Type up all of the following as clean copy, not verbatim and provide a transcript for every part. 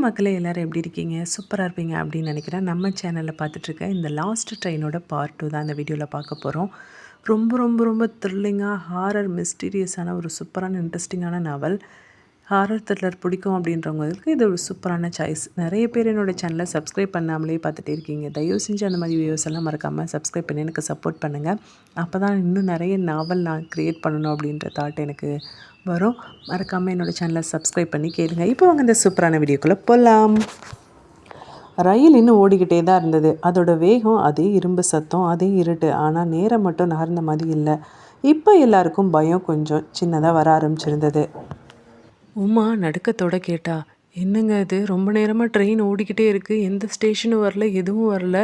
வணக்கம் மக்களே, எல்லோரும் எப்படி இருக்கீங்க? சூப்பராக இருப்பீங்க அப்படின்னு நினைக்கிறேன். நம்ம சேனலில் பார்த்துட்ருக்க இந்த லாஸ்ட் ட்ரெயினோட பார்ட் 2 தான் இந்த வீடியோவில் பார்க்க போகிறோம். ரொம்ப ரொம்ப ரொம்ப த்ரில்லிங்காக ஹாரர் மிஸ்டீரியஸான ஒரு சூப்பரான இன்ட்ரெஸ்டிங்கான நாவல். ஹாரர் த்ரில்லர் பிடிக்கும் அப்படின்றவங்களுக்கு இது ஒரு சூப்பரான சாய்ஸ். நிறைய பேர் என்னோடய சேனலை சப்ஸ்கிரைப் பண்ணாமலே பார்த்துட்டே இருக்கீங்க. தயவு செஞ்சு அந்த மாதிரி வீடியோஸ் எல்லாம் மறக்காமல் சப்ஸ்கிரைப் பண்ணி எனக்கு சப்போர்ட் பண்ணுங்கள். அப்போ தான் இன்னும் நிறைய நாவல் நான் க்ரியேட் பண்ணணும் அப்படின்ற தாட் எனக்கு வரும். மறக்காமல் என்னோடய சேனலை சப்ஸ்கிரைப் பண்ணி கேளுங்க. இப்போ வாங்க இந்த சூப்பரான வீடியோக்குள்ளே போகலாம். ரயில் இன்னும் ஓடிக்கிட்டே தான் இருந்தது. அதோட வேகம், அதே இரும்பு சத்தம், அதே இருட்டு. ஆனால் நேரம் மட்டும் நகர்ந்த மாதிரி இல்லை. இப்போ எல்லாருக்கும் பயம் கொஞ்சம் சின்னதாக வர ஆரம்பிச்சிருந்தது. உமா நடுக்கத்தோட கேட்டா, என்னங்க இது, ரொம்ப நேரமாக ட்ரெயின் ஓடிக்கிட்டே இருக்குது, எந்த ஸ்டேஷனும் வரல, எதுவும் வரல.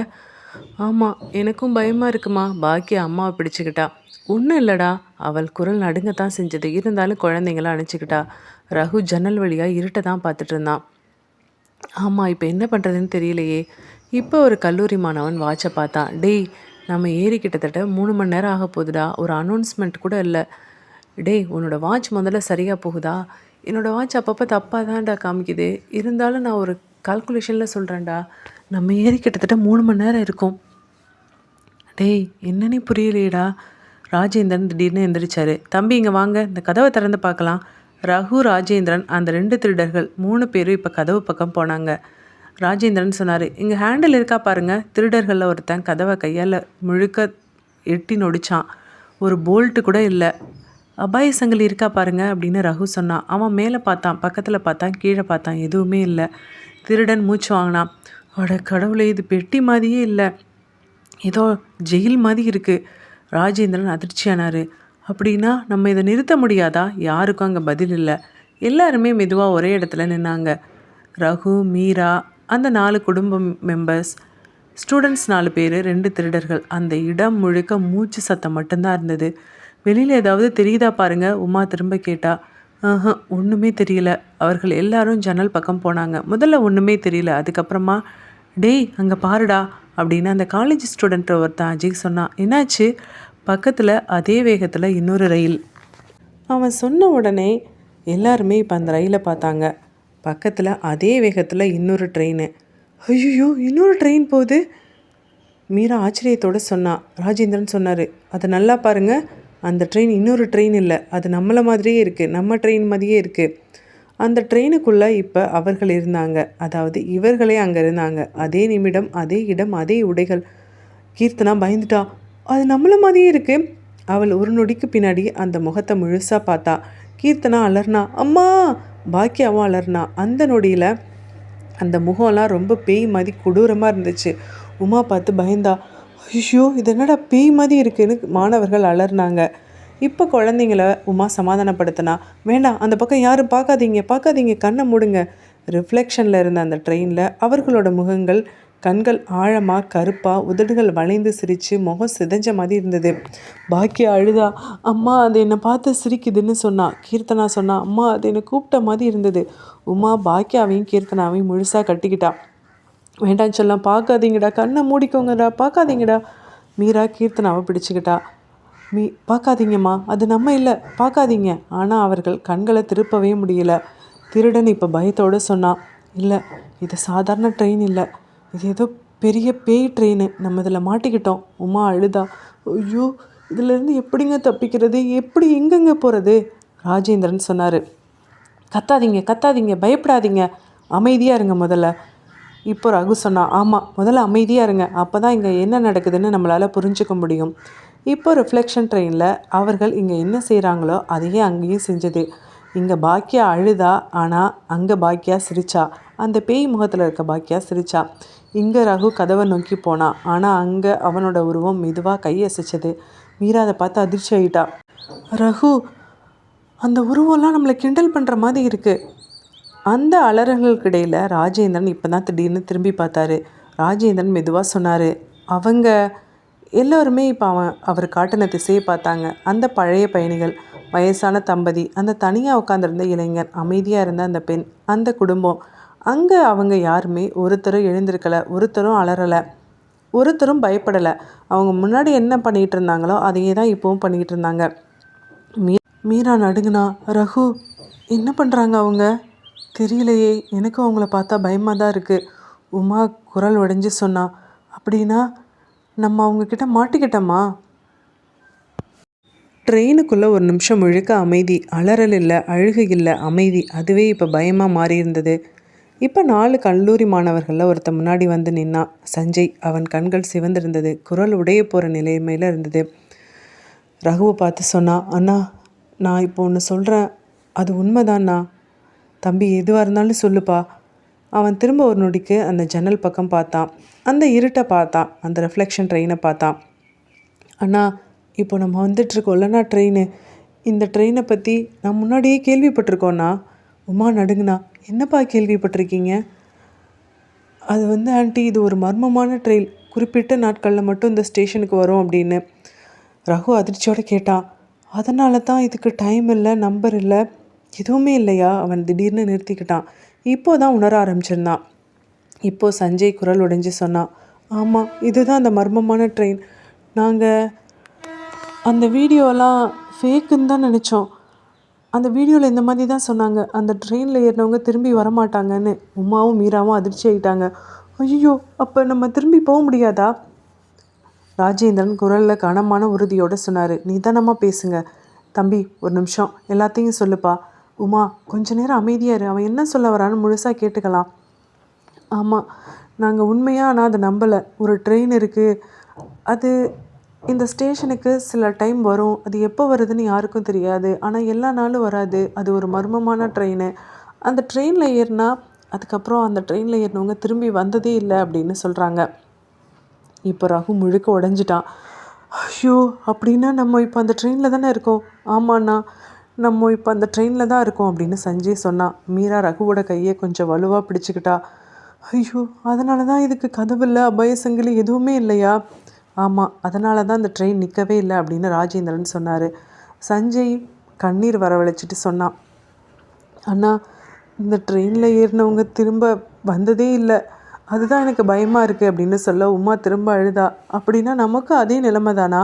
ஆமாம், எனக்கும் பயமாக இருக்குமா. பாக்கியா அம்மாவை பிடிச்சிக்கிட்டா. ஒன்றும் இல்லைடா. அவள் குரல் நடுங்கத்தான் செஞ்சது. இருந்தாலும் குழந்தைங்களாம் அணைச்சிக்கிட்டா. ரகு ஜன்னல் வழியாக இருட்டை தான் பார்த்துட்டு இருந்தான். ஆமாம், இப்போ என்ன பண்ணுறதுன்னு தெரியலையே. இப்போ ஒரு கல்லூரி மாணவன் வாட்சை பார்த்தான். டேய், நம்ம ஏறி கிட்டத்தட்ட 3 மணி நேரம் ஆக போகுதுடா. ஒரு அனௌன்ஸ்மெண்ட் கூட இல்லை. டேய், உன்னோட வாட்ச் முதல்ல சரியாக போகுதா? என்னோடய வாட்ச் அப்பப்போ தப்பாக தான்டா காமிக்குது. இருந்தாலும் நான் ஒரு கால்குலேஷனில் சொல்கிறேன்டா. நம்ம ஏறி கிட்டத்தட்ட 3 மணி நேரம் இருக்கும். டேய், என்னன்னே புரியலையேடா. ராஜேந்திரன் திடீர்னு எந்திரிச்சாரு. தம்பி, இங்கே வாங்க, இந்த கதவை திறந்து பார்க்கலாம். ரகு, ராஜேந்திரன், அந்த 2 திருடர்கள் 3 பேரும் இப்போ கதவு பக்கம் போனாங்க. ராஜேந்திரன் சொன்னார், இங்கே ஹேண்டில் இருக்கா பாருங்கள். திருடர்களில் ஒருத்தன் கதவை கையால் முழுக்க எட்டி நொடிச்சான். ஒரு போல்ட்டு கூட இல்லை. அபாய சங்கிலி இருக்கா பாருங்க அப்படின்னு ரகு சொன்னான். அவன் மேலே பார்த்தான், பக்கத்தில் பார்த்தான், கீழே பார்த்தான், எதுவுமே இல்லை. திருடன் மூச்சு வாங்கினான். அட கடவுளே, இது பெட்டி மாதிரியே இல்லை, ஏதோ ஜெயில் மாதிரி இருக்குது. ராஜேந்திரன் அதிர்ச்சியானார். அப்படின்னா நம்ம இதை நிறுத்த முடியாதா? யாருக்கும் அங்கே பதில் இல்லை. எல்லாருமே மெதுவாக ஒரே இடத்துல நின்னாங்க. ரகு, மீரா, அந்த 4 குடும்ப மெம்பர்ஸ், ஸ்டூடெண்ட்ஸ் 4 பேர், 2 திருடர்கள். அந்த இடம் முழுக்க மூச்சு சத்தம் மட்டும்தான் இருந்தது. வெளியில் ஏதாவது தெரியுதா பாருங்க, உமா திரும்ப கேட்டா. ஒன்றுமே தெரியல. அவர்கள் எல்லாரும் ஜன்னல் பக்கம் போனாங்க. முதல்ல ஒன்றுமே தெரியல. அதுக்கப்புறமா, டேய் அங்கே பாருடா அப்படின்னு அந்த காலேஜ் ஸ்டூடெண்ட் ஒருத்தன் அஜய் சொன்னான். என்னாச்சு? பக்கத்தில் அதே வேகத்தில் இன்னொரு ரயில். அவன் சொன்ன உடனே எல்லாருமே இப்போ அந்த ரயிலை பார்த்தாங்க. பக்கத்தில் அதே வேகத்தில் இன்னொரு ட்ரெயின். ஐயோ, இன்னொரு ட்ரெயின் போகுது. மீரா ஆச்சரியத்தோடு சொன்னான். ராஜேந்திரன் சொன்னார், அதை நல்லா பாருங்கள், அந்த ட்ரெயின் இன்னொரு ட்ரெயின் இல்லை, அது நம்மளை மாதிரியே இருக்குது, நம்ம ட்ரெயின் மாதிரியே இருக்குது. அந்த ட்ரெயினுக்குள்ளே இப்போ அவர்கள் இருந்தாங்க. அதாவது இவர்களே அங்கே இருந்தாங்க. அதே நிமிடம், அதே இடம், அதே உடைகள். கீர்த்தனா பயந்துட்டா. அது நம்மளை மாதிரியே இருக்குது. அவள் ஒரு நொடிக்கு பின்னாடி அந்த முகத்தை முழுசாக பார்த்தா. கீர்த்தனா அலர்னா. அம்மா! பாக்கியாவும் அலர்னா. அந்த நொடியில் அந்த முகம்லாம் ரொம்ப பேய் மாதிரி கொடூரமாக இருந்துச்சு. உமா பார்த்து பயந்தா. ஐயோ, இது என்னடா பேய் மாதிரி இருக்குன்னு மாணவர்கள் அலர்னாங்க. இப்போ குழந்தைங்கள உமா சமாதானப்படுத்தினா. வேண்டாம், அந்த பக்கம் யாரும் பார்க்காதீங்க, கண்ணை மூடுங்க. ரிஃப்ளெக்ஷனில் இருந்த அந்த ட்ரெயினில் அவர்களோட முகங்கள், கண்கள் ஆழமாக கருப்பாக, உதடுகள் வளைந்து சிரித்து, முகம் சிதைஞ்ச மாதிரி இருந்தது. பாக்கியா அழுதா. அம்மா, அது என்னை பார்த்து சிரிக்குதுன்னு சொன்னா. கீர்த்தனா சொன்னா, அம்மா, அது என்னை கூப்பிட்ட மாதிரி இருந்தது. உமா பாக்கியாவையும் கீர்த்தனாவையும் முழுசாக கட்டிக்கிட்டா. வேண்டாம் சொல்லலாம், பார்க்காதீங்கடா, கண்ணை மூடிக்கோங்கடா, பார்க்காதீங்கடா. மீரா கீர்த்தனாவை பிடிச்சிக்கிட்டா. பார்க்காதீங்கம்மா, அது நம்ம இல்லை, பார்க்காதீங்க. ஆனால் அவர்கள் கண்களை திருப்பவே முடியல. திருடன் இப்போ பயத்தோடு சொன்னான். இல்லை, இது சாதாரண ட்ரெயின் இல்லை, இது ஏதோ பெரிய பேய் ட்ரெயின், நம்ம இதில் மாட்டிக்கிட்டோம். உமா அழுதா. ஐயோ, இதிலேருந்து எப்படிங்க தப்பிக்கிறது, எப்படி எங்கெங்கே போகிறது? ராஜேந்திரன் சொன்னார். கத்தாதீங்க, பயப்படாதீங்க, அமைதியாக இருங்க முதல்ல. இப்போ ரகு சொன்னான். ஆமாம், முதல்ல அமைதியாக இருங்க, அப்போ தான் இங்கே என்ன நடக்குதுன்னு நம்மளால் புரிஞ்சுக்க முடியும். இப்போ ரிஃப்ளெக்ஷன் ட்ரெயினில் அவர்கள் இங்கே என்ன செய்கிறாங்களோ அதையே அங்கேயும் செஞ்சது. இங்கே பாக்கியா அழுதா, ஆனால் அங்கே பாக்கியா சிரிச்சா. அந்த பேய் முகத்தில் இருக்க பாக்கியா சிரிச்சா. இங்கே ரகு கதவை நோக்கி போனான். ஆனால் அங்கே அவனோட உருவம் மெதுவாக கையசைச்சது. மீரா அதை பார்த்து அதிர்ச்சி ஆகிட்டா. ரகு, அந்த உருவம்லாம் நம்மளை கிண்டல் பண்ணுற மாதிரி இருக்குது. அந்த அலறல்களுக்கு இடையில் ராஜேந்திரன் இப்போ தான் திடீர்னு திரும்பி பார்த்தாரு. ராஜேந்திரன் மெதுவாக சொன்னார். அவங்க எல்லோருமே இப்போ அவர் காட்டின திசையை பார்த்தாங்க. அந்த பழைய பயணிகள், வயசான தம்பதி, அந்த தனியாக உட்காந்துருந்த இளைஞர், அமைதியாக இருந்த அந்த பெண், அந்த குடும்பம். அங்கே அவங்க யாருமே ஒருத்தரும் எழுந்திருக்கலை, ஒருத்தரும் அலறலை, ஒருத்தரும் பயப்படலை. அவங்க முன்னாடி என்ன பண்ணிகிட்டு இருந்தாங்களோ அதையே தான் இப்போவும் பண்ணிக்கிட்டு இருந்தாங்க. மீரா நடுங்கினா. ரகு, என்ன பண்ணுறாங்க அவங்க? தெரியலையே, எனக்கும் அவங்கள பார்த்தா பயமாக தான் இருக்குது. உமா குரல் உடைஞ்சு சொன்னா. அப்படின்னா நம்ம அவங்கக்கிட்ட மாட்டிக்கிட்டோமா? ட்ரெயினுக்குள்ளே ஒரு நிமிஷம் முழுக்க அமைதி. அலறல் இல்லை, அழுகை இல்லை, அமைதி. அதுவே இப்போ பயமாக மாறியிருந்தது. இப்போ 4 கல்லூரி மாணவர்களில் ஒருத்தன் முன்னாடி வந்து நின்னான். சஞ்சய். அவன் கண்கள் சிவந்திருந்தது. குரல் உடைய போகிற நிலைமையில் இருந்தது. ரகுவை பார்த்து சொன்னான், அண்ணா நான் இப்போ ஒன்று சொல்கிறேன், அது உண்மைதாண்ணா. தம்பி எதுவாக இருந்தாலும் சொல்லுப்பா. அவன் திரும்ப ஒரு நொடிக்கு அந்த ஜன்னல் பக்கம் பார்த்தான். அந்த இருட்டை பார்த்தான். அந்த ரிஃப்ளெக்ஷன் ட்ரெயினை பார்த்தான். அண்ணா இப்போ நம்ம வந்துட்டுருக்கோம்லண்ணா ட்ரெயின். இந்த ட்ரெயினை பற்றி நான் முன்னாடியே கேள்விப்பட்டிருக்கோண்ணா. உமா நடுங்கண்ணா. என்னப்பா கேள்விப்பட்டிருக்கீங்க? அது வந்து ஆண்டி, இது ஒரு மர்மமான ட்ரெயின். குறிப்பிட்ட நாட்களில் மட்டும் இந்த ஸ்டேஷனுக்கு வரும் அப்படின்னு. ரகு அதிர்ச்சியோடு கேட்டான். அதனால தான் இதுக்கு டைம் இல்லை, நம்பர் இல்லை, எதுவுமே இல்லையா? அவன் திடீர்னு நிறுத்திக்கிட்டான். இப்போ தான் உணர ஆரம்பிச்சிருந்தான். இப்போது சஞ்சய் குரல் உடைஞ்சு சொன்னான், ஆமாம், இதுதான் அந்த மர்மமான ட்ரெயின். நாங்கள் அந்த வீடியோலாம் ஃபேக்குன்னு தான் நினச்சோம். அந்த வீடியோவில் இந்த மாதிரி தான் சொன்னாங்க, அந்த ட்ரெயினில் ஏறினவங்க திரும்பி வரமாட்டாங்கன்னு. உமாவும் மீராவும் அதிர்ச்சி ஆகிட்டாங்க. ஐயோ, அப்போ நம்ம திரும்பி போக முடியாதா? ராஜேந்திரன் குரலில் கனமான உறுதியோடு சொன்னார். நிதானமாக பேசுங்க. தம்பி ஒரு நிமிஷம், எல்லாத்தையும் சொல்லுப்பா. உமா கொஞ்ச நேரம் அமைதியாக இரு. அவன் என்ன சொல்ல வரான்னு முழுசாக கேட்டுக்கலாம். ஆமாம், நாங்கள் உண்மையாக ஆனால் அதை நம்பலை. ஒரு ட்ரெயின் இருக்குது, அது இந்த ஸ்டேஷனுக்கு சில டைம் வரும். அது எப்போ வருதுன்னு யாருக்கும் தெரியாது. ஆனால் எல்லா நாளும் வராது. அது ஒரு மர்மமான ட்ரெயின். அந்த ட்ரெயினில் ஏறினா அதுக்கப்புறம் அந்த ட்ரெயினில் ஏறினவங்க திரும்பி வந்ததே இல்லை அப்படின்னு சொல்கிறாங்க. இப்போ ரகு முழுக்க உடஞ்சிட்டான். ஐயோ, அப்படின்னா நம்ம இப்போ அந்த ட்ரெயினில் தானே இருக்கோம்? ஆமாண்ணா, நம்ம இப்போ அந்த ட்ரெயினில் தான் இருக்கோம் அப்படின்னு சஞ்சய் சொன்னான். மீரா ரகுவோட கையை கொஞ்சம் வலுவாக பிடிச்சிக்கிட்டா. ஐயோ, அதனால தான் இதுக்கு கதவில்லை, அபய சங்கிலி எதுவுமே இல்லையா? ஆமாம், அதனால தான் அந்த ட்ரெயின் நிற்கவே இல்லை அப்படின்னு ராஜேந்திரன் சொன்னார். சஞ்சய் கண்ணீர் வரவழைச்சிட்டு சொன்னான், அண்ணா இந்த ட்ரெயினில் ஏறினவங்க திரும்ப வந்ததே இல்லை, அதுதான் எனக்கு பயமாக இருக்குது அப்படின்னு சொல்ல உமா திரும்ப அழுதா. அப்படின்னா நமக்கு அதே நிலைமை தானா?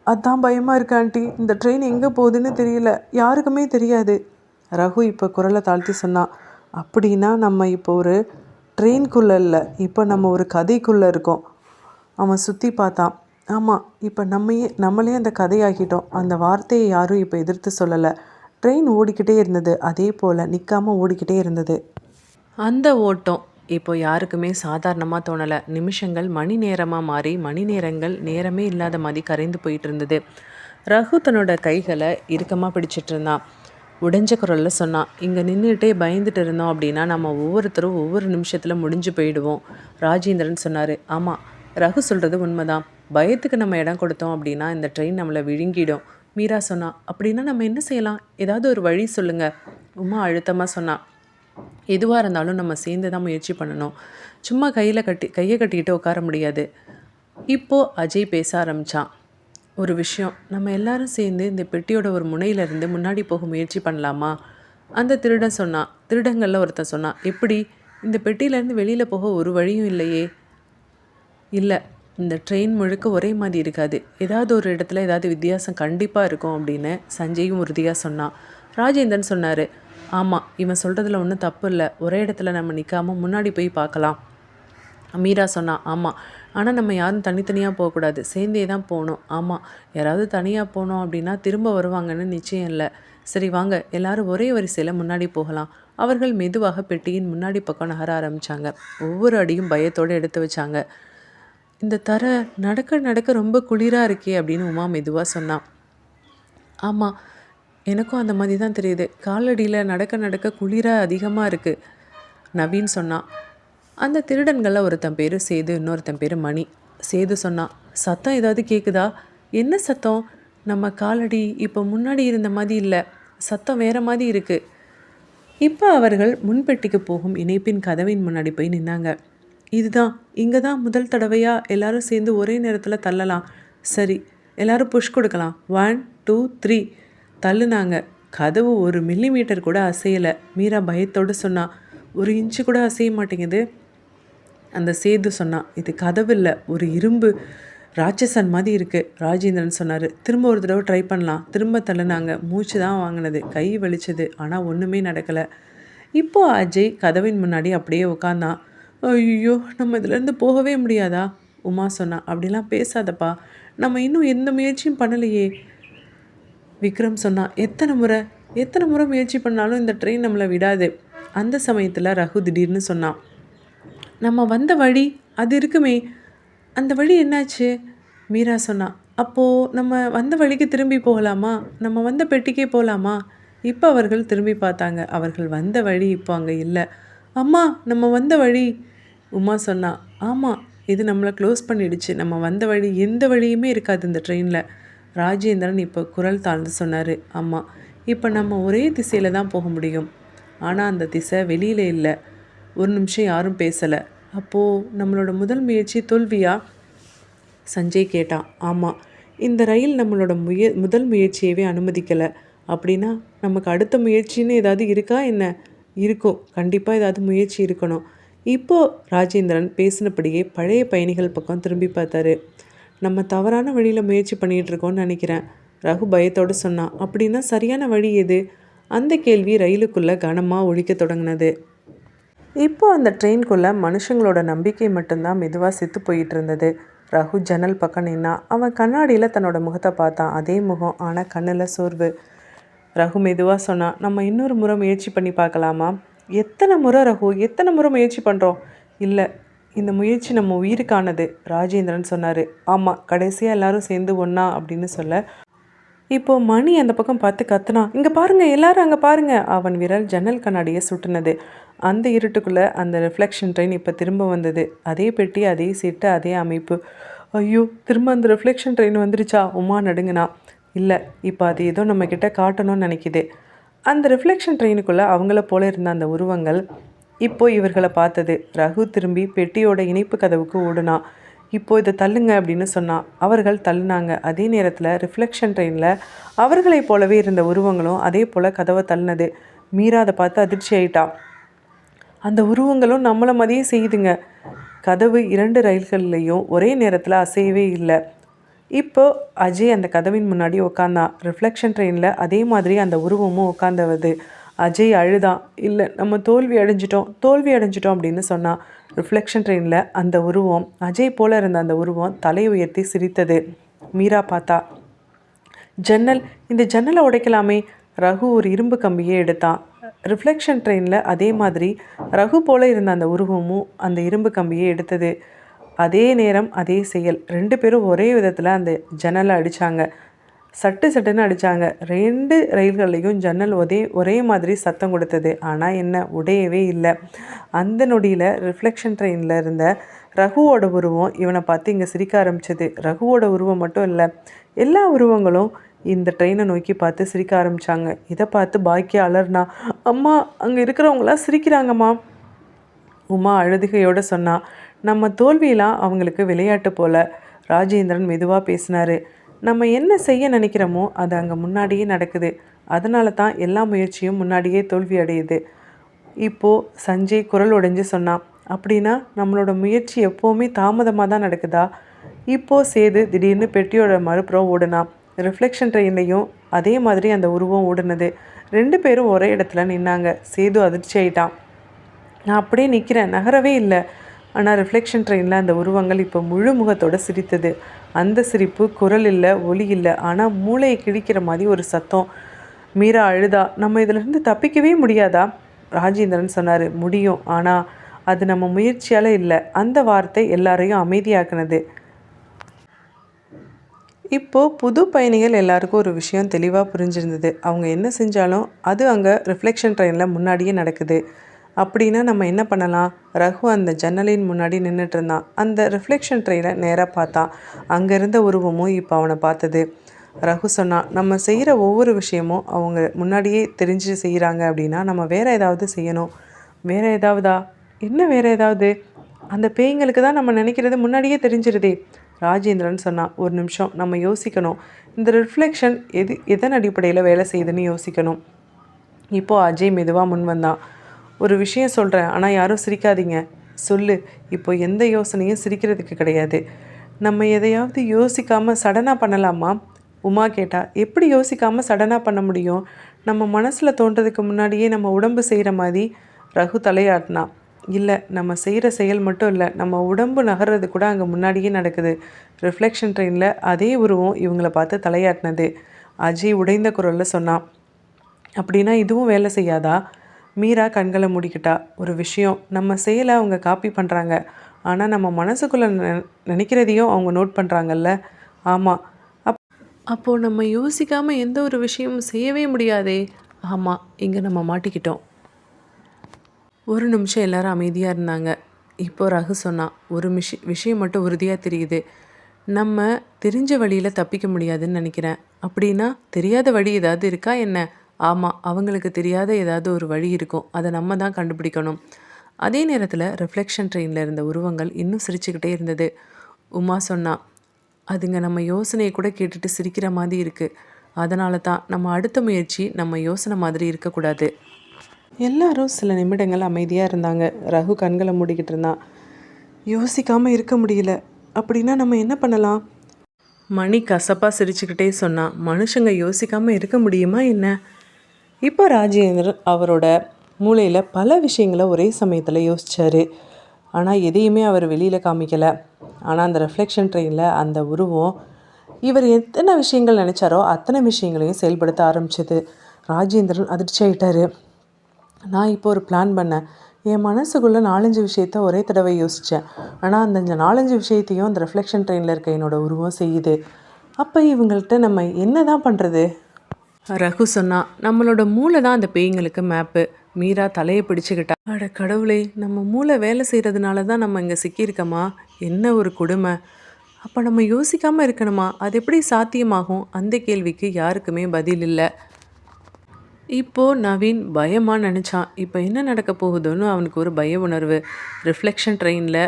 அதுதான் பயமாக இருக்கு ஆண்டி. இந்த ட்ரெயின் எங்கே போகுதுன்னு தெரியல, யாருக்குமே தெரியாது. ரகு இப்போ குரலை தாழ்த்தி சொன்னான். அப்படின்னா நம்ம இப்போ ஒரு ட்ரெயின்குள்ளே இல்லை, இப்போ நம்ம ஒரு கதைக்குள்ளே இருக்கோம். அவன் சுற்றி பார்த்தான். ஆமாம், இப்போ நம்மளே அந்த கதையாகிட்டோம். அந்த வார்த்தையை யாரும் இப்போ எதிர்த்து சொல்லலை. ட்ரெயின் ஓடிக்கிட்டே இருந்தது, அதே போல் நிற்காமல் ஓடிக்கிட்டே இருந்தது. அந்த ஓட்டம் இப்போ யாருக்குமே சாதாரணமாக தோணலை. நிமிஷங்கள் மணி நேரமாக மாறி மணி நேரங்கள் நேரமே இல்லாத மாதிரி கரைந்து போயிட்டு இருந்தது. ரகு தன்னோட கைகளை இறுக்கமாக பிடிச்சிட்டு இருந்தான். உடைஞ்ச குரலில் சொன்னான், இங்கே நின்றுட்டே பயந்துட்டு இருந்தோம் அப்படின்னா நம்ம ஒவ்வொருத்தரும் ஒவ்வொரு நிமிஷத்தில் முடிஞ்சு போயிடுவோம். ராஜேந்திரன் சொன்னார். ஆமாம், ரகு சொல்கிறது உண்மைதான். பயத்துக்கு நம்ம இடம் கொடுத்தோம் அப்படின்னா இந்த ட்ரெயின் நம்மளை விழுங்கிடும். மீரா சொன்னா. அப்படின்னா நம்ம என்ன செய்யலாம்? ஏதாவது ஒரு வழி சொல்லுங்கள். உமா அழுத்தமாக சொன்னான். எதுவாக இருந்தாலும் நம்ம சேர்ந்து தான் முயற்சி பண்ணணும். சும்மா கையை கட்டிக்கிட்டு உட்கார முடியாது. இப்போது அஜய் பேச ஆரம்பித்தான். ஒரு விஷயம், நம்ம எல்லாரும் சேர்ந்து இந்த பெட்டியோட ஒரு முனையிலேருந்து முன்னாடி போக முயற்சி பண்ணலாமா? அந்த திருடன் சொன்னான். திருடங்களில் ஒருத்தன் சொன்னான், எப்படி? இந்த பெட்டியிலேருந்து வெளியில் போக ஒரு வழியும் இல்லையே. இல்லை, இந்த ட்ரெயின் முழுக்க ஒரே மாதிரி இருக்காது, ஏதாவது ஒரு இடத்துல ஏதாவது வித்தியாசம் கண்டிப்பாக இருக்கும் அப்படின்னு சஞ்சயும் உறுதியாக சொன்னான். ராஜேந்திரன் சொன்னார், ஆமாம், இவன் சொல்கிறதுல ஒன்றும் தப்பு இல்லை, ஒரே இடத்துல நம்ம நிற்காமல் முன்னாடி போய் பார்க்கலாம். மீரா சொன்னான், ஆமாம், ஆனால் நம்ம யாரும் தனித்தனியாக போகக்கூடாது, சேர்ந்தே தான் போகணும். ஆமாம், யாராவது தனியாக போனோம் அப்படின்னா திரும்ப வருவாங்கன்னு நிச்சயம் இல்லை. சரி வாங்க, எல்லாரும் ஒரே வரிசையில் முன்னாடி போகலாம். அவர்கள் மெதுவாக பெட்டியின் முன்னாடி பக்கம் நகர ஆரம்பித்தாங்க. ஒவ்வொரு அடியும் பயத்தோடு எடுத்து வச்சாங்க. இந்த தரை நடக்க நடக்க ரொம்ப குளிராக இருக்கே அப்படின்னு உமா மெதுவாக சொன்னான். ஆமாம், எனக்கும் அந்த மாதிரி தான் தெரியுது, காலடியில் நடக்க நடக்க குளிராக அதிகமாக இருக்குது, நவீன் சொன்னான். அந்த திருடன்களில் ஒருத்தன் பேர் சேது, இன்னொருத்தன் பேர் மணி. சேது சொன்னான், சத்தம் ஏதாவது கேட்குதா? என்ன சத்தம்? நம்ம காலடி இப்போ முன்னாடி இருந்த மாதிரி இல்லை, சத்தம் வேறு மாதிரி இருக்குது. இப்போ அவர்கள் முன்பெட்டிக்கு போகும் இணைப்பின் கதவின் முன்னாடி போய் நின்னாங்க. இதுதான், இங்கே தான் முதல் தடவையாக எல்லாரும் சேர்ந்து ஒரே நேரத்தில் தள்ளலாம். சரி, எல்லாரும் புஷ் கொடுக்கலாம். 1 2 3 தள்ளுனாங்க. கதவு 1 மில்லிமீட்டர் கூட அசையலை. மீரா பயத்தோடு சொன்னா. 1 இன்ச்சு கூட அசைய மாட்டேங்குது. அந்த சேது சொன்னான், இது கதவு இல்லை, ஒரு இரும்பு ராட்சசன் மாதிரி இருக்குது. ராஜேந்திரன் சொன்னார், திரும்ப ஒரு தடவை ட்ரை பண்ணலாம். திரும்ப தள்ளுனாங்க. மூச்சு தான் வாங்கினது, கை வலிச்சது, ஆனால் ஒன்றுமே நடக்கலை. இப்போ அஜய் கதவின் முன்னாடி அப்படியே உட்காந்தான். ஐயோ, நம்ம இதுலேருந்து போகவே முடியாதா? உமா சொன்னா. அப்படிலாம் பேசாதப்பா, நம்ம இன்னும் எந்த முயற்சியும் பண்ணலையே. விக்ரம் சொன்னான். எத்தனை முறை முயற்சி பண்ணாலும் இந்த ட்ரெயின் நம்மளை விடாது. அந்த சமயத்தில் ரகு திடீர்னு சொன்னான். நம்ம வந்த வழி அது இருக்குமே, அந்த வழி என்னாச்சு? மீரா சொன்னா. அப்போது நம்ம வந்த வழிக்கு திரும்பி போகலாமா? நம்ம வந்த பெட்டிக்கே போகலாமா? இப்போ அவர்கள் திரும்பி பார்த்தாங்க. அவர்கள் வந்த வழி இப்போ அங்கே இல்லை. அம்மா, நம்ம வந்த வழி. உமா சொன்னா. ஆமாம், இது நம்மளை க்ளோஸ் பண்ணிடுச்சு. நம்ம வந்த வழி எந்த வழியுமே இருக்காது இந்த ட்ரெயினில். ராஜேந்திரன் இப்போ குரல் தாழ்ந்து சொன்னார். ஆமாம், இப்போ நம்ம ஒரே திசையில் தான் போக முடியும். ஆனால் அந்த திசை வெளியில் இல்லை. ஒரு நிமிஷம் யாரும் பேசலை. அப்போது நம்மளோட முதல் முயற்சி தோல்வியா? சஞ்சய் கேட்டான். ஆமாம், இந்த ரயில் நம்மளோட முதல் முயற்சியவே அனுமதிக்கலை. அப்படின்னா நமக்கு அடுத்த முயற்சின்னு ஏதாவது இருக்கா என்ன? இருக்கும், கண்டிப்பாக ஏதாவது முயற்சி இருக்கணும். இப்போது ராஜேந்திரன் பேசினபடியே பழைய பயணிகள் பக்கம் திரும்பி பார்த்தாரு. நம்ம தவறான வழியில் முயற்சி பண்ணிகிட்ருக்கோன்னு நினைக்கிறேன். ரகு பயத்தோடு சொன்னான். அப்படின்னா சரியான வழி எது? அந்த கேள்வி ரயிலுக்குள்ளே கனமாக ஒழிக்க தொடங்கினது. இப்போது அந்த ட்ரெயின்குள்ளே மனுஷங்களோட நம்பிக்கை மட்டும்தான் மெதுவாக செத்து போயிட்டு இருந்தது. ரகு ஜன்னல் பக்கம் நின்னான். அவன் கண்ணாடியில் தன்னோட முகத்தை பார்த்தான். அதே முகம், ஆனால் கண்ணில் சோர்வு. ரகு மெதுவாக சொன்னான். நம்ம இன்னொரு முறை முயற்சி பண்ணி பார்க்கலாமா? எத்தனை முறை ரகு, எத்தனை முறை முயற்சி பண்ணுறோம்? இல்லை, இந்த முயற்சி நம்ம உயிருக்கானது, ராஜேந்திரன் சொன்னார். ஆமாம், கடைசியாக எல்லாரும் சேர்ந்து ஒன்றா அப்படின்னு சொல்ல, இப்போது மணி அந்த பக்கம் பார்த்து கத்துனா. இங்கே பாருங்கள், எல்லாரும் அங்கே பாருங்கள். அவன் விரல் ஜன்னல் கண்ணாடியை சுட்டுனது. அந்த இருட்டுக்குள்ளே அந்த ரிஃப்ளெக்ஷன் ட்ரெயின் இப்போ திரும்ப வந்தது. அதே பெட்டி, அதே சீட்டு, அதே அமைப்பு. ஐயோ, திரும்ப அந்த ரிஃப்ளெக்ஷன் ட்ரெயின் வந்துருச்சா? உமா நடுங்கினா. இல்லை, இப்போ அது ஏதோ நம்மக்கிட்ட காட்டணும்னு நினைக்கிது. அந்த ரிஃப்ளெக்ஷன் ட்ரெயினுக்குள்ளே அவங்கள போல இருந்த அந்த உருவங்கள் இப்போது இவர்களை பார்த்தது. ரகு திரும்பி பெட்டியோட இணைப்பு கதவுக்கு ஓடுனான். இப்போது இதை தள்ளுங்க அப்படின்னு சொன்னான். அவர்கள் தள்ளினாங்க. அதே நேரத்தில் ரிஃப்ளெக்ஷன் ட்ரெயினில் அவர்களைப் போலவே இருந்த உருவங்களும் அதே போல் கதவை தள்ளினது. மீரா அதை பார்த்து அதிர்ச்சி ஆயிட்டான். அந்த உருவங்களும் நம்மளை மாதிரியே செய்யுதுங்க. கதவு 2 ரயில்கள்லேயும் ஒரே நேரத்தில் அசையவே இல்லை. இப்போது அஜய் அந்த கதவின் முன்னாடி உட்காந்தான். ரிஃப்ளெக்ஷன் ட்ரெயினில் அதே மாதிரி அந்த உருவமும் உட்காந்தவது. அஜய் அழுதான். இல்லை, நம்ம தோல்வி அடைஞ்சிட்டோம் அப்படின்னு சொன்னான். ரிஃப்ளெக்ஷன் ட்ரெயினில் அந்த உருவம், அஜய் போல இருந்த அந்த உருவம் தலை உயர்த்தி சிரித்தது. மீரா பார்த்தா. இந்த ஜன்னலை உடைக்கலாமே. ரகு ஒரு இரும்பு கம்பியை எடுத்தான். ரிஃப்ளெக்ஷன் ட்ரெயினில் அதே மாதிரி ரகு போல இருந்த அந்த உருவமும் அந்த இரும்பு கம்பியை எடுத்தது. அதே நேரம் அதே செயல். 2 பேரும் ஒரே விதத்தில் அந்த ஜன்னலை அடித்தாங்க. சட்டுன்னு அடித்தாங்க. 2 ரயில்கள்லேயும் ஜன்னல் ஒரே மாதிரி சத்தம் கொடுத்தது. ஆனால் என்ன, உடையவே இல்லை. அந்த நொடியில் ரிஃப்ளெக்ஷன் ட்ரெயினில் இருந்த ரகுவோட உருவம் இவனை பார்த்து இங்கே சிரிக்க ஆரம்பிச்சது. ரகுவோட உருவம் மட்டும் இல்லை, எல்லா உருவங்களும் இந்த ட்ரெயினை நோக்கி பார்த்து சிரிக்க ஆரம்பித்தாங்க. இதை பார்த்து பாக்கியா அலர்னா. அம்மா, அங்கே இருக்கிறவங்களாம் சிரிக்கிறாங்கம்மா. உமா அழுதுகையோடு சொன்னா. நம்ம தோல்வியெல்லாம் அவங்களுக்கு விளையாட்டு போல. ராஜேந்திரன் மெதுவாக பேசினார். நம்ம என்ன செய்ய நினைக்கிறோமோ அது அங்கே முன்னாடியே நடக்குது. அதனால தான் எல்லா முயற்சியும் முன்னாடியே தோல்வி அடையுது. இப்போது சஞ்சய் குரல் உடைஞ்சு சொன்னான். அப்படின்னா நம்மளோட முயற்சி எப்போவுமே தாமதமாக தான் நடக்குதா? இப்போது சேது திடீர்னு பெட்டியோட மறுபுறம் ஓடுனான். ரிஃப்ளெக்ஷன் ட்ரெயின்லையும் அதே மாதிரி அந்த உருவம் ஓடுனது. 2 பேரும் ஒரே இடத்துல நின்னாங்க. சேது அதிர்ச்சி ஆயிட்டான். நான் அப்படியே நிற்கிறேன், நகரவே இல்லை. ஆனால் ரிஃப்ளெக்ஷன் ட்ரெயினில் அந்த உருவங்கள் இப்போ முழு முகத்தோடு சிரித்தது. அந்த சிரிப்பு குரல் இல்லை, ஒலி இல்லை, ஆனால் மூளையை கிழிக்கிற மாதிரி ஒரு சத்தம். மீரா அழுதா. நம்ம இதிலிருந்து தப்பிக்கவே முடியாதா? ராஜேந்திரன் சொன்னார். முடியும், ஆனால் அது நம்ம முயற்சியால் இல்லை. அந்த வார்த்தை எல்லாரையும் அமைதியாக்குனது. இப்போது புது பயணிகள் எல்லாருக்கும் ஒரு விஷயம் தெளிவாக புரிஞ்சிருந்தது. அவங்க என்ன செஞ்சாலும் அது அங்கே ரிஃப்ளெக்ஷன் ட்ரெயினில் முன்னாடியே நடக்குது. அப்படின்னா நம்ம என்ன பண்ணலாம்? ரகு அந்த ஜன்னலின் முன்னாடி நின்றுட்டு இருந்தான். அந்த ரிஃப்ளெக்ஷன் ட்ரெயினை நேராக பார்த்தான். அங்கே இருந்த உருவமும் இப்போ அவனை பார்த்தது. ரகு சொன்னான். நம்ம செய்கிற ஒவ்வொரு விஷயமும் அவங்க முன்னாடியே தெரிஞ்சு செய்கிறாங்க அப்படின்னா நம்ம வேறு ஏதாவது செய்யணும். வேறு ஏதாவதா? என்ன வேறு ஏதாவது? அந்த பேய்ங்களுக்கு தான் நம்ம நினைக்கிறது முன்னாடியே தெரிஞ்சிருதே. ராஜேந்திரன் சொன்னான். ஒரு நிமிஷம், நம்ம யோசிக்கணும். இந்த ரிஃப்ளெக்ஷன் எதன் அடிப்படையில் வேலை செய்யுதுன்னு யோசிக்கணும். இப்போது அஜய் மெதுவாக முன் வந்தான். ஒரு விஷயம் சொல்கிறேன், ஆனால் யாரும் சிரிக்காதீங்க. சொல்லு. இப்போ எந்த யோசனையும் சிரிக்கிறதுக்கு கிடையாது. நம்ம எதையாவது யோசிக்காமல் சடனாக பண்ணலாமா? உமா கேட்டா. எப்படி யோசிக்காமல் சடனாக பண்ண முடியும்? நம்ம மனசில் தோன்றதுக்கு முன்னாடியே நம்ம உடம்பு செய்கிற மாதிரி ரகு தலையாட்டினான். இல்லை, நம்ம செய்கிற செயல் மட்டும் இல்லை, நம்ம உடம்பு நகர்றது கூட அங்கே முன்னாடியே நடக்குது. ரிஃப்ளெக்ஷன் ட்ரெயினில் அதே உருவம் இவங்கள பார்த்து தலையாட்டினது. அஜய் உடைந்த குரலில் சொன்னான். அப்படின்னா இதுவும் வேலை செய்யாதா? மீரா கண்களை மூடிக்கிட்டா. ஒரு விஷயம், நம்ம செயலை அவங்க காப்பி பண்ணுறாங்க, ஆனால் நம்ம மனசுக்குள்ளே நினைக்கிறதையும் அவங்க நோட் பண்ணுறாங்கல்ல. ஆமாம். அப்போது நம்ம யோசிக்காமல் எந்த ஒரு விஷயமும் செய்யவே முடியாதே. ஆமாம், இங்கே நம்ம மாட்டிக்கிட்டோம். ஒரு நிமிஷம் எல்லாரும் அமைதியாக இருந்தாங்க. இப்போ ரகு சொன்னான். ஒரு விஷயம் மட்டும் உறுதியாக தெரியுது. நம்ம தெரிஞ்ச வழியில் தப்பிக்க முடியாதுன்னு நினைக்கிறேன். அப்படின்னா தெரியாத வழி ஏதாவது இருக்கா என்ன? ஆமாம், அவங்களுக்கு தெரியாத ஏதாவது ஒரு வழி இருக்கும். அதை நம்ம தான் கண்டுபிடிக்கணும். அதே நேரத்தில் ரிஃப்ளெக்ஷன் ட்ரெயினில் இருந்த உருவங்கள் இன்னும் சிரிச்சுக்கிட்டே இருந்தது. உமா சொன்னா, அதுங்க நம்ம யோசனையை கூட கேட்டுட்டு சிரிக்கிற மாதிரி இருக்குது. அதனால தான் நம்ம அடுத்த முயற்சி நம்ம யோசனை மாதிரி இருக்கக்கூடாது. எல்லாரும் சில நிமிடங்கள் அமைதியாக இருந்தாங்க. ரகு கண்களை மூடிக்கிட்டு இருந்தான். யோசிக்காமல் இருக்க முடியல. அப்படின்னா நம்ம என்ன பண்ணலாம்? மணி கசப்பாக சிரிச்சுக்கிட்டே சொன்னான். மனுஷங்க யோசிக்காமல் இருக்க முடியுமா என்ன? இப்போ ராஜேந்திரன் அவரோட மூளையில் பல விஷயங்களை ஒரே சமயத்தில் யோசித்தார். ஆனால் எதையுமே அவர் வெளியில் காமிக்கலை. ஆனால் அந்த ரிஃப்ளெக்ஷன் ட்ரெயினில் அந்த உருவம் இவர் எத்தனை விஷயங்கள் நினச்சாரோ அத்தனை விஷயங்களையும் செயல்படுத்த ஆரம்பிச்சது. ராஜேந்திரன் அதிர்ச்சி ஆகிட்டார். நான் இப்போ ஒரு பிளான் பண்ணேன். என் மனசுக்குள்ளே 4-5 விஷயத்த ஒரே தடவை யோசித்தேன். ஆனால் அந்த 4-5 விஷயத்தையும் அந்த ரிஃப்ளெக்ஷன் ட்ரெயினில் இருக்க என்னோடய உருவம் செய்யுது. அப்போ இவங்கள்ட்ட நம்ம என்ன தான் பண்ணுறது? ரகு சொன்னால், நம்மளோட மூளை தான் அந்த பேய்ங்களுக்கு மேப்பு. மீரா தலையை பிடிச்சிக்கிட்டா. அட கடவுளே, நம்ம மூளை வேலை செய்கிறதுனால தான் நம்ம இங்கே சிக்கியிருக்கோமா? என்ன ஒரு கொடுமை. அப்போ நம்ம யோசிக்காமல் இருக்கணுமா? அது எப்படி சாத்தியமாகும்? அந்த கேள்விக்கு யாருக்குமே பதில் இல்லை. இப்போது நவீன் பயமாக நினச்சான். இப்போ என்ன நடக்க போகுதுன்னு அவனுக்கு ஒரு பய உணர்வு. ரிஃப்ளெக்ஷன் ட்ரெயினில்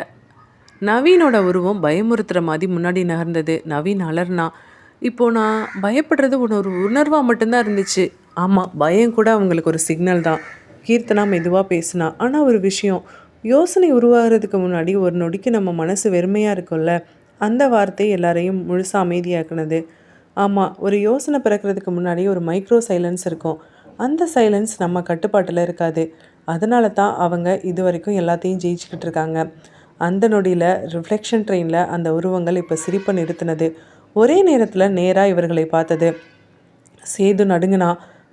நவீனோட உருவம் பயமுறுத்துகிற மாதிரி முன்னாடி நகர்ந்தது. நவீன் அலர்னான். இப்போது நான் பயப்படுறது ஒரு உணர்வாக மட்டும்தான் இருந்துச்சு. ஆமாம், பயம் கூட அவங்களுக்கு ஒரு சிக்னல் தான். கீர்த்தனா மெதுவாக பேசினா. ஆனால் ஒரு விஷயம், யோசனை உருவாகிறதுக்கு முன்னாடி ஒரு நொடிக்கு நம்ம மனசு வெறுமையாக இருக்கும்ல, அந்த வார்த்தை எல்லாரையும் முழுசாக அமைதியாக்குனது. ஆமாம், ஒரு யோசனை பிறக்கிறதுக்கு முன்னாடி ஒரு மைக்ரோ சைலன்ஸ் இருக்கும். அந்த சைலன்ஸ் நம்ம கட்டுப்பாட்டில் இருக்காது. அதனால தான் அவங்க இது வரைக்கும் எல்லாத்தையும் ஜெயிச்சுக்கிட்டு இருக்காங்க. அந்த நொடியில் ரிஃப்ளெக்ஷன் ட்ரெயினில் அந்த உருவங்கள் இப்போ சிரிப்பை நிறுத்தினது. ஒரே நேரத்தில் நேராக இவர்களை பார்த்தது. சேது நடுங்கினா.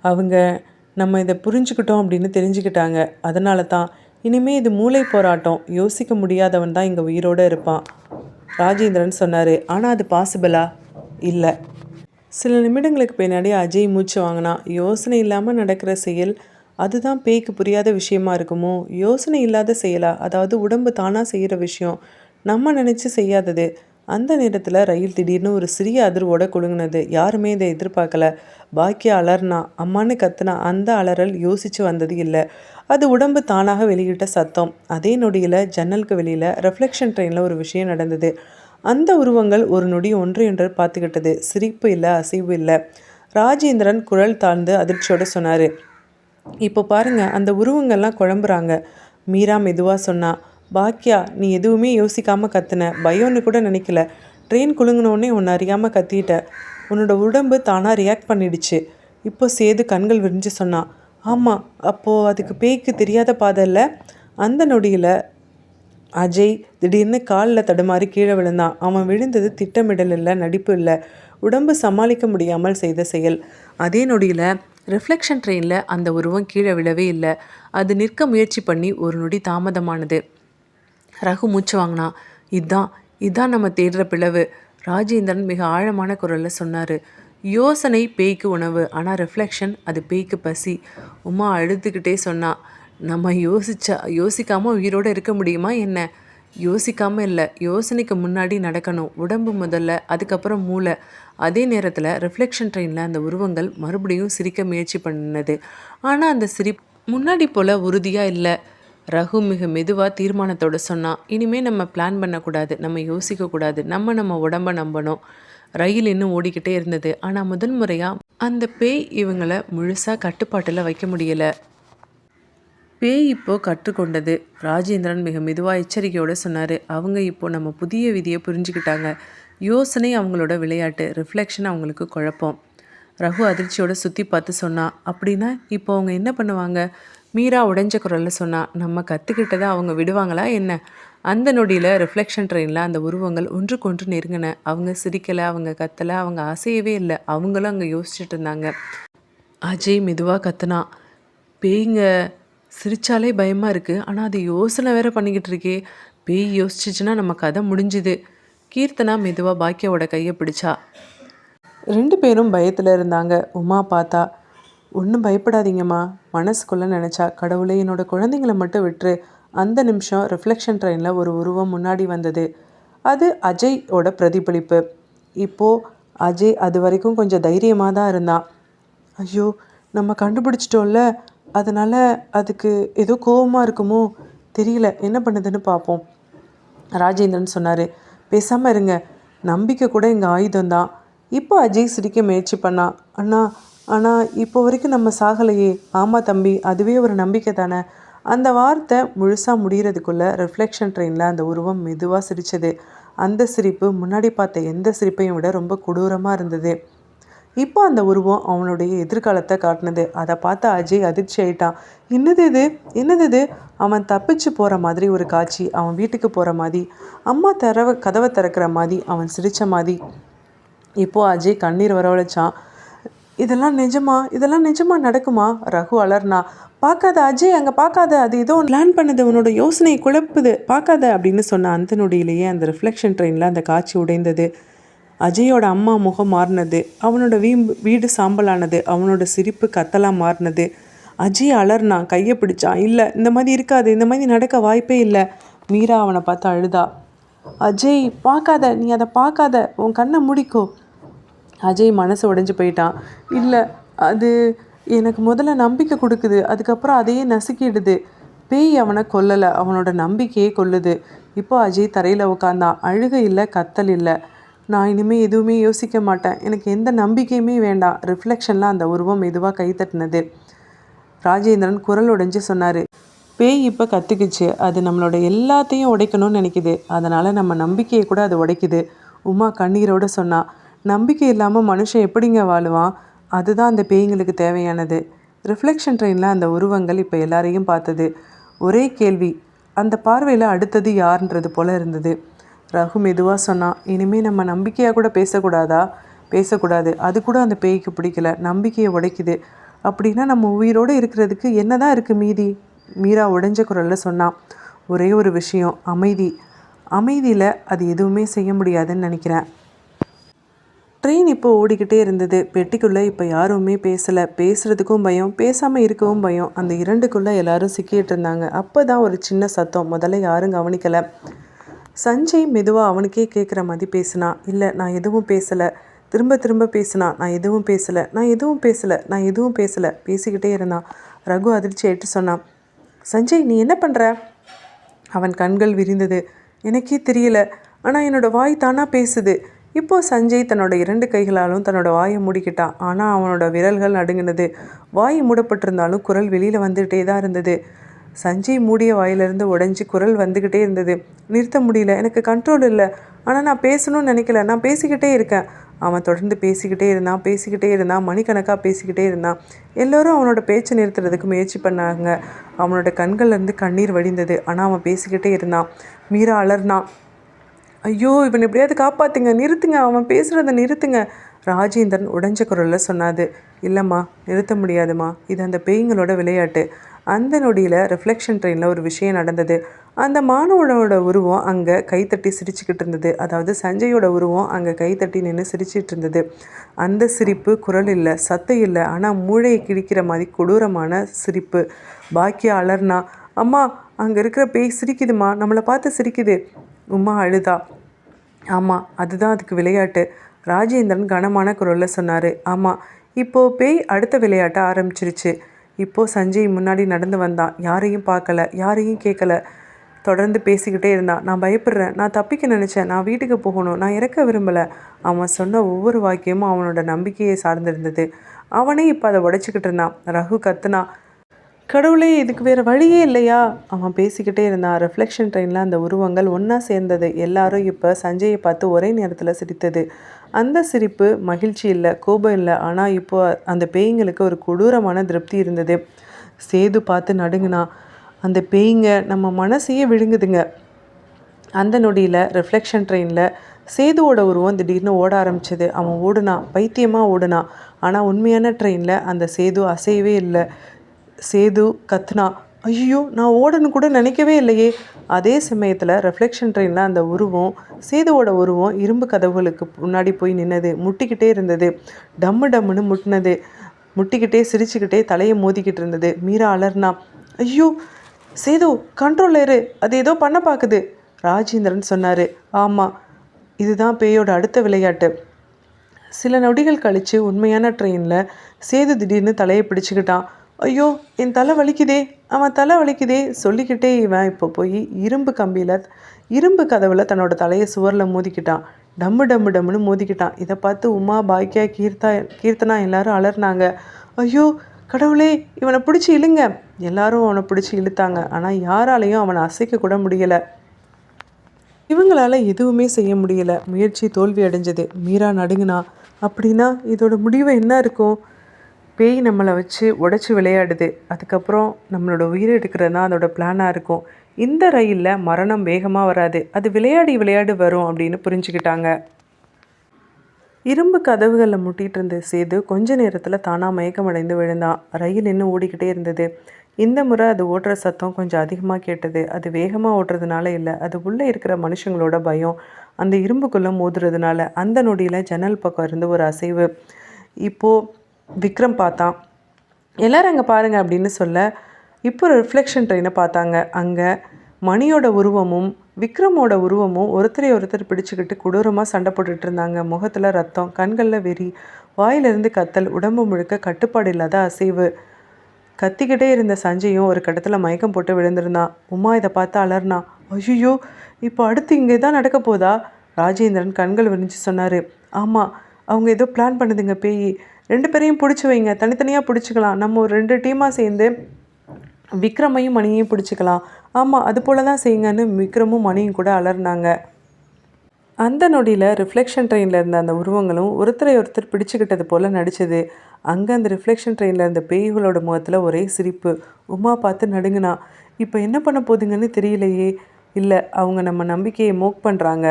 அவங்க நம்ம இதை புரிஞ்சுக்கிட்டோம் அப்படின்னு தெரிஞ்சுக்கிட்டாங்க. அதனால தான் இனிமேல் இது மூளை போராட்டம். யோசிக்க முடியாதவன் தான் இங்கே உயிரோடு இருப்பான். ராஜேந்திரன் சொன்னார். ஆனால் அது பாசிபிளா? இல்லை. சில நிமிடங்களுக்கு பின்னாடி அஜய் மூச்சு வாங்கினான். யோசனை இல்லாமல் நடக்கிற செயல், அதுதான் பேய்க்கு புரியாத விஷயமா இருக்குமோ? யோசனை இல்லாத செயலா? அதாவது உடம்பு தானாக செய்கிற விஷயம், நம்ம நினச்சி செய்யாதது. அந்த நேரத்தில் ரயில் திடீர்னு ஒரு சிறிய அதிர்வோடு குலுங்கினது. யாருமே இதை எதிர்பார்க்கல. பாக்கியா அலர்னா, அம்மானு கத்துனா. அந்த அலறல் யோசித்து வந்தது இல்லை. அது உடம்பு தானாக வெளியிட்ட சத்தம். அதே நொடியில் ஜன்னலுக்கு வெளியில் ரெஃப்ளெக்ஷன் ட்ரெயினில் ஒரு விஷயம் நடந்தது. அந்த உருவங்கள் ஒரு நொடி ஒன்றையொன்று பார்த்துக்கிட்டது. சிரிப்பு இல்லை, அசைவு இல்லை. ராஜேந்திரன் குரல் தாழ்ந்து அதிர்ச்சியோடு சொன்னார். இப்போ பாருங்கள், அந்த உருவங்கள்லாம் குழம்புறாங்க. மீரா மெதுவாக சொன்னா. பாக்கியா, நீ எதுவுமே யோசிக்காமல் கத்துன. பயம்னு கூட நினைக்கல. ட்ரெயின் குலுங்கினோடனே உன்னை அறியாமல் கத்திட்ட. உன்னோட உடம்பு தானாக ரியாக்ட் பண்ணிடுச்சு. இப்போ சேது கண்கள் விரிஞ்சு சொன்னான். ஆமாம், அப்போது அதுக்கு பேய்க்கு தெரியாத பாதை இல்லை. அந்த நொடியில் அஜய் திடீர்னு காலில் தடுமாறி கீழே விழுந்தான். அவன் விழுந்தது திட்டமிடல் இல்லை, நடிப்பு இல்லை, உடம்பு சமாளிக்க முடியாமல் செய்த செயல். அதே நொடியில் ரிஃப்ளெக்ஷன் ட்ரெயினில் அந்த உருவம் கீழே விழவே இல்லை. அது நிற்க முயற்சி பண்ணி ஒரு நொடி தாமதமானது. ரகு மூச்சு வாங்கினான். இதான் நம்ம தேடுற பிளவு. ராஜேந்திரன் மிக ஆழமான குரலில் சொன்னார். யோசனை பேய்க்கு உணவு, ஆனால் ரிஃப்ளெக்ஷன் அது பேய்க்கு பசி. உமா அழுதுகிட்டே சொன்னா. நம்ம யோசிக்காமல் உயிரோடு இருக்க முடியுமா என்ன? யோசிக்காமல் இல்லை, யோசனைக்கு முன்னாடி நடக்கணும். உடம்பு முதல்ல, அதுக்கப்புறம் மூளை. அதே நேரத்தில் ரிஃப்ளெக்ஷன் ட்ரெயினில் அந்த உருவங்கள் மறுபடியும் சிரிக்க முயற்சி பண்ணினது. ஆனால் அந்த முன்னாடி போல் உறுதியாக இல்லை. ரகு மிக மெதுவாக தீர்மானத்தோடு சொன்னான். இனிமேல் நம்ம பிளான் பண்ணக்கூடாது, நம்ம யோசிக்கக்கூடாது, நம்ம உடம்பை நம்பணும். ரயில் இன்னும் ஓடிக்கிட்டே இருந்தது. ஆனால் முதல் முறையாக அந்த பேய் இவங்களை முழுசாக கட்டுப்பாட்டில் வைக்க முடியலை. பேய் இப்போது கற்றுக்கொண்டது. ராஜேந்திரன் மிக மெதுவாக எச்சரிக்கையோடு சொன்னார். அவங்க இப்போது நம்ம புதிய விதியை புரிஞ்சுக்கிட்டாங்க. யோசனை அவங்களோட விளையாட்டு, ரிஃப்ளெக்ஷன் அவங்களுக்கு குழப்பம். ரகு அதிர்ச்சியோட சுற்றி பார்த்து சொன்னான். அப்படின்னா இப்போ அவங்க என்ன பண்ணுவாங்க? மீரா உடைஞ்ச குரலில் சொன்னா. நம்ம கற்றுக்கிட்டதை அவங்க விடுவாங்களா என்ன? அந்த நொடியில் ரிஃப்ளெக்ஷன் ட்ரெயினில் அந்த உருவங்கள் ஒன்றுக்கொன்று நெருங்கின. அவங்க சிரிக்கலை, அவங்க கத்தலை, அவங்க அசையவே இல்லை. அவங்களும் அங்கே யோசிச்சுட்டு இருந்தாங்க. அஜய் மெதுவாக கத்துனான். பேய்ங்க சிரிச்சாலே பயமாக இருக்குது, ஆனால் அது யோசனை வேற பண்ணிக்கிட்டு இருக்கே. பேய் யோசிச்சிச்சுன்னா நம்ம கதை முடிஞ்சுது. கீர்த்தனா மெதுவாக பாக்கியாவோட கையை பிடிச்சா. 2 பேரும் பயத்தில் இருந்தாங்க. உமா பார்த்தா. ஒன்றும் பயப்படாதீங்கம்மா, மனசுக்குள்ளே நினச்சா. கடவுளே, என்னோட குழந்தைங்கள மட்டும் விட்டுரு. அந்த நிமிஷம் ரிஃப்ளெக்ஷன் ட்ரெயினில் ஒரு உருவம் முன்னாடி வந்தது. அது அஜயோட பிரதிபலிப்பு. இப்போது அஜய் அது வரைக்கும் கொஞ்சம் தைரியமாக தான் இருந்தான். ஐயோ, நம்ம கண்டுபிடிச்சிட்டோம்ல, அதனால் அதுக்கு ஏதோ கோபமாக இருக்குமோ தெரியல, என்ன பண்ணுதுன்னு பார்ப்போம். ராஜேந்திரன் சொன்னார். பேசாமல் இருங்க, நம்பிக்கை கூட எங்கள் ஆயுதம்தான். இப்போ அஜய் சிரிக்க முயற்சி பண்ணான். அண்ணா, ஆனால் இப்போ வரைக்கும் நம்ம சாகலையே. ஆமாம் தம்பி, அதுவே ஒரு நம்பிக்கை தானே. அந்த வார்த்தை முழுசாக முடிகிறதுக்குள்ளே ரிஃப்ளெக்ஷன் ட்ரெயினில் அந்த உருவம் மெதுவாக சிரித்தது. அந்த சிரிப்பு முன்னாடி பார்த்த எந்த சிரிப்பையும் விட ரொம்ப கொடூரமாக இருந்தது. இப்போ அந்த உருவம் அவனுடைய எதிர்காலத்தை காட்டினது. அதை பார்த்து அஜய் அதிர்ச்சி ஆயிட்டான். என்னது இது, என்னது இது? அவன் தப்பிச்சு போகிற மாதிரி ஒரு காட்சி, அவன் வீட்டுக்கு போகிற மாதிரி, அம்மா கதவை திறக்கிற மாதிரி, அவன் சிரித்த மாதிரி. இப்போது அஜய் கண்ணீர் வரவழைச்சான். இதெல்லாம் நிஜமா, இதெல்லாம் நிஜமா நடக்குமா? ரகு அலர்னா. பார்க்காத அஜய், அங்கே பார்க்காத, அது ஏதோ பிளான் பண்ணுது, உன்னோட யோசனை குழப்புது, பார்க்காத அப்படின்னு சொன்ன அந்த நொடியிலேயே அந்த ரிஃப்ளெக்ஷன் ட்ரெயினில் அந்த காட்சி உடைந்தது. அஜயோட அம்மா முகம் மாறினது. அவனோட வீடு சாம்பலானது. அவனோட சிரிப்பு கத்தலாக மாறினது. அஜய் அலர்னான், கையை பிடிச்சான். இல்லை, இந்த மாதிரி இருக்காது, இந்த மாதிரி நடக்க வாய்ப்பே இல்லை. மீரா அவனை பார்த்து அழுதா. அஜய், பார்க்காத, நீ அதை பார்க்காத, உன் கண்ணை முடிக்கோ. அஜய் மனசு உடைஞ்சு போயிட்டான். இல்லை, அது எனக்கு முதல்ல நம்பிக்கை கொடுக்குது, அதுக்கப்புறம் அதையே நசுக்கிடுது. பேய் அவனை கொல்லலை, அவனோட நம்பிக்கையே கொல்லுது. இப்போ அஜய் தரையில் உட்காந்தான். அழுகை இல்லை, கத்தல் இல்லை. நான் இனிமேல் எதுவுமே யோசிக்க மாட்டேன், எனக்கு எந்த நம்பிக்கையுமே வேண்டாம். ரிஃப்ளெக்ஷனில் அந்த உருவம் மெதுவாக கை தட்டினது. ராஜேந்திரன் குரல் உடைஞ்சு சொன்னார். பேய் இப்போ கற்றுக்குச்சு, அது நம்மளோட எல்லாத்தையும் உடைக்கணும்னு நினைக்குது, அதனால் நம்ம நம்பிக்கையை கூட அது உடைக்குது. உமா கண்ணீரோடு சொன்னான். நம்பிக்கை இல்லாமல் மனுஷன் எப்படிங்க வாழுவான்? அதுதான் அந்த பேய்ங்களுக்கு தேவையானது. ரிஃப்ளெக்ஷன் ட்ரெயினில் அந்த உருவங்கள் இப்போ எல்லாரையும் பார்த்தது. ஒரே கேள்வி, அந்த பார்வையில் அடுத்தது யாருன்றது போல் இருந்தது. ரகு மெதுவாக சொன்னான். இனிமேல் நம்ம நம்பிக்கையாக கூட பேசக்கூடாதா? பேசக்கூடாது, அது கூட அந்த பேய்க்கு பிடிக்கல, நம்பிக்கையை உடைக்குது. அப்படின்னா நம்ம உயிரோடு இருக்கிறதுக்கு என்ன தான் இருக்குது மீதி? மீரா உடைஞ்ச குரலில் சொன்னான். ஒரே ஒரு விஷயம், அமைதி. அமைதியில் அது எதுவுமே செய்ய முடியாதுன்னு நினைக்கிறேன். ட்ரெயின் இப்போ ஓடிக்கிட்டே இருந்தது. பெட்டிக்குள்ளே இப்போ யாருமே பேசலை. பேசுகிறதுக்கும் பயம், பேசாமல் இருக்கவும் பயம். அந்த இரண்டுக்குள்ளே எல்லாரும் சிக்கிட்டு இருந்தாங்க. அப்போ தான் ஒரு சின்ன சத்தம். முதல்ல யாரும் கவனிக்கலை. சஞ்சய் மெதுவாக அவனுக்கே கேட்குற மாதிரி பேசினான். இல்லை, நான் எதுவும் பேசலை. திரும்ப திரும்ப பேசினான். நான் எதுவும் பேசலை, நான் எதுவும் பேசலை, நான் எதுவும் பேசலை. பேசிக்கிட்டே இருந்தான். ரகு அதிர்ச்சி ஆயிட்டு சொன்னான். சஞ்சய், நீ என்ன பண்ணுற? அவன் கண்கள் விரிந்தது. எனக்கே தெரியல, ஆனால் என்னோடய வாய் தானாக பேசுது. இப்போது சஞ்சய் தன்னோட 2 கைகளாலும் தன்னோட வாயை மூடிக்கிட்டான். ஆனால் அவனோட விரல்கள் நடுங்கினது. வாய் மூடப்பட்டிருந்தாலும் குரல் வெளியில் வந்துகிட்டே தான் இருந்தது. சஞ்சய் மூடிய வாயிலிருந்து உடைஞ்சி குரல் வந்துக்கிட்டே இருந்தது. நிறுத்த முடியல, எனக்கு கண்ட்ரோல் இல்லை, ஆனால் நான் பேசணும்னு நினைக்கல, நான் பேசிக்கிட்டே இருக்கேன். அவன் தொடர்ந்து பேசிக்கிட்டே இருந்தான். மணிக்கணக்காக பேசிக்கிட்டே இருந்தான். எல்லோரும் அவனோட பேச்சை நிறுத்துறதுக்கு முயற்சி பண்ணாங்க. அவனோட கண்கள்லேருந்து கண்ணீர் வடிந்தது. ஆனால் அவன் பேசிக்கிட்டே இருந்தான். மீரா அலர்னான். ஐயோ, இவன் எப்படியாவது காப்பாற்றுங்க, நிறுத்துங்க, அவன் பேசுகிறத நிறுத்துங்க. ராஜேந்திரன் உடைஞ்ச குரலில் சொன்னாது. இல்லைம்மா, நிறுத்த முடியாதுமா, இது அந்த பேய்ங்களோட விளையாட்டு. அந்த நொடியில் ரிஃப்ளெக்ஷன் ட்ரெயினில் ஒரு விஷயம் நடந்தது. அந்த மாணவனோட உருவம் அங்கே கைத்தட்டி சிரிச்சுக்கிட்டு இருந்தது. அதாவது சஞ்சயோட உருவம் அங்கே கைத்தட்டி நின்று சிரிச்சிட்டு இருந்தது. அந்த சிரிப்பு குரல் இல்லை, சத்தம் இல்லை, ஆனால் மூளையை கிழிக்கிற மாதிரி கொடூரமான சிரிப்பு. பாக்கியா அலர்னா. அம்மா, அங்கே இருக்கிற பேய் சிரிக்குதுமா, நம்மளை பார்த்து சிரிக்குது. உமா அழுதா. ஆமாம், அதுதான் அதுக்கு விளையாட்டு. ராஜேந்திரன் கனமான குரலில் சொன்னார். ஆமாம், இப்போது பேய் அடுத்த விளையாட்டை ஆரம்பிச்சிருச்சு. இப்போது சஞ்சய் முன்னாடி நடந்து வந்தான். யாரையும் பார்க்கல, யாரையும் கேட்கல. தொடர்ந்து பேசிக்கிட்டே இருந்தான். நான் பயப்படுறேன், நான் தப்பிக்க நினச்சேன், நான் வீட்டுக்கு போகணும், நான் இறக்க விரும்பலை. அவன் சொன்ன ஒவ்வொரு வாக்கியமும் அவனோட நம்பிக்கையை சார்ந்திருந்தது. அவனே இப்போ அதை உடைச்சிக்கிட்டு இருந்தான். ரகு கத்துனா. கடவுளே, இதுக்கு வேறு வழியே இல்லையா? அவன் பேசிக்கிட்டே இருந்தான். ரிஃப்ளெக்ஷன் ட்ரெயினில் அந்த உருவங்கள் ஒன்றா சேர்ந்தது. எல்லாரும் இப்போ சஞ்சயை பார்த்து ஒரே நேரத்தில் சிரித்தது. அந்த சிரிப்பு மகிழ்ச்சி இல்லை, கோபம் இல்லை. ஆனால் இப்போ அந்த பேய்ங்களுக்கு ஒரு கொடூரமான திருப்தி இருந்தது. சேது பார்த்து நடுங்கினா. அந்த பேய்ங்க நம்ம மனசையே விழுங்குதுங்க. அந்த நொடியில் ரிஃப்ளெக்ஷன் ட்ரெயினில் சேதுவோட உருவம் திடீர்னு ஓட ஆரம்பிச்சது. அவன் ஓடுனான், பைத்தியமாக ஓடுனான். ஆனால் உண்மையான ட்ரெயினில் அந்த சேது அசையவே இல்லை. சேது கத்துனா, ஐயோ நான் ஓடணும் கூட நினைக்கவே இல்லையே. அதே சமயத்தில் ரிஃப்ளெக்ஷன் ட்ரெயினில் அந்த உருவம், சேதுவோட உருவம் இரும்பு கதவுகளுக்கு முன்னாடி போய் நின்னது. முட்டிக்கிட்டே இருந்தது. டம்மு டம்முன்னு முட்டினது. முட்டிக்கிட்டே சிரிச்சுக்கிட்டே தலையை மோதிக்கிட்டு இருந்தது. மீரா அலர்னா, ஐயோ சேது கண்ட்ரோலில் இரு, அது ஏதோ பண்ண பார்க்குது. ராஜேந்திரன் சொன்னார். ஆமாம், இதுதான் பேயோட அடுத்த விளையாட்டு. சில நொடிகள் கழித்து உண்மையான ட்ரெயினில் சேது திடீர்னு தலையை பிடிச்சிக்கிட்டான். ஐயோ என் தலை வலிக்குதே, அவன் தலை வலிக்குதே சொல்லிக்கிட்டே இவன் இப்போ போய் இரும்பு கதவில் தன்னோட தலையை சுவரில் மோதிக்கிட்டான். டம்மு டம்மு டம்முன்னு மோதிக்கிட்டான். இதை பார்த்து உமா, பாக்கியா, கீர்த்தனா எல்லாரும் அலர்னாங்க. ஐயோ கடவுளே, இவனை பிடிச்சி இழுங்க. எல்லாரும் அவனை பிடிச்சி இழுத்தாங்க. ஆனால் யாராலையும் அவனை அசைக்க கூட முடியலை. இவங்களால் எதுவுமே செய்ய முடியலை. முயற்சி தோல்வி அடைஞ்சது. மீரா நடுங்கினா. அப்படின்னா இதோட முடிவு என்ன இருக்கும்? பேய் நம்மளை வச்சு உடச்சி விளையாடுது. அதுக்கப்புறம் நம்மளோட உயிரை எடுக்கிறது தான் அதோட பிளானாக இருக்கும். இந்த ரயிலில் மரணம் வேகமாக வராது, அது விளையாடி வரும் அப்படின்னு புரிஞ்சுக்கிட்டாங்க. இரும்பு கதவுகளில் முட்டிகிட்டு இருந்த சேது கொஞ்ச நேரத்தில் தானாக மயக்கமடைந்து விழுந்தான். ரயில் இன்னும் ஓடிக்கிட்டே இருந்தது. இந்த முறை அது ஓடுற சத்தம் கொஞ்சம் அதிகமாக கேட்டது. அது வேகமாக ஓடுறதுனால இல்லை, அது உள்ளே இருக்கிற மனுஷங்களோட பயம் அந்த இரும்புக்குள்ளே மோதுறதுனால. அந்த நொடியில் ஜன்னல் பக்கம் இருந்து ஒரு அசைவு. இப்போது விக்ரம் பார்த்தான். எல்லோரும் அங்கே பாருங்கள் அப்படின்னு சொல்ல இப்போ ரிஃப்ளெக்ஷன் ட்ரெயினை பார்த்தாங்க. அங்கே மணியோட உருவமும் விக்ரமோட உருவமும் ஒருத்தர் பிடிச்சிக்கிட்டு கொடூரமாக சண்டை போட்டுட்டு இருந்தாங்க. முகத்தில் ரத்தம், கண்களில் வெறி, வாயிலிருந்து கத்தல், உடம்பு முழுக்க கட்டுப்பாடு இல்லாத அசைவு. கத்திக்கிட்டே இருந்த சஞ்சயும் ஒரு கட்டத்தில் மயக்கம் போட்டு விழுந்திருந்தான். உமா இதை பார்த்து அலர்னா. ஐயோ இப்போ அடுத்து இங்கே தான் நடக்க போதா? ராஜேந்திரன் கண்கள் விரிஞ்சு சொன்னார். ஆமாம், அவங்க ஏதோ பிளான் பண்ணுதுங்க பேய். 2 பேரையும் பிடிச்சி வைங்க, தனித்தனியாக பிடிச்சிக்கலாம். நம்ம ஒரு 2 டீமாக சேர்ந்து விக்ரமையும் மணியையும் பிடிச்சிக்கலாம். ஆமாம், அது போல தான் செய்யுங்கன்னு விக்ரமும் மணியும் கூட அலர்னாங்க. அந்த நொடியில் ரிஃப்ளெக்ஷன் ட்ரெயினில் இருந்த அந்த உருவங்களும் ஒருத்தர் பிடிச்சிக்கிட்டது போல் நடித்தது. அங்கே அந்த ரிஃப்ளெக்ஷன் ட்ரெயினில் இருந்த பேய்களோட முகத்தில் ஒரே சிரிப்பு. உமா பார்த்து நடுங்கினா. இப்போ என்ன பண்ண போதுங்கன்னு தெரியலையே. இல்லை, அவங்க நம்ம நம்பிக்கையை மோக் பண்ணுறாங்க.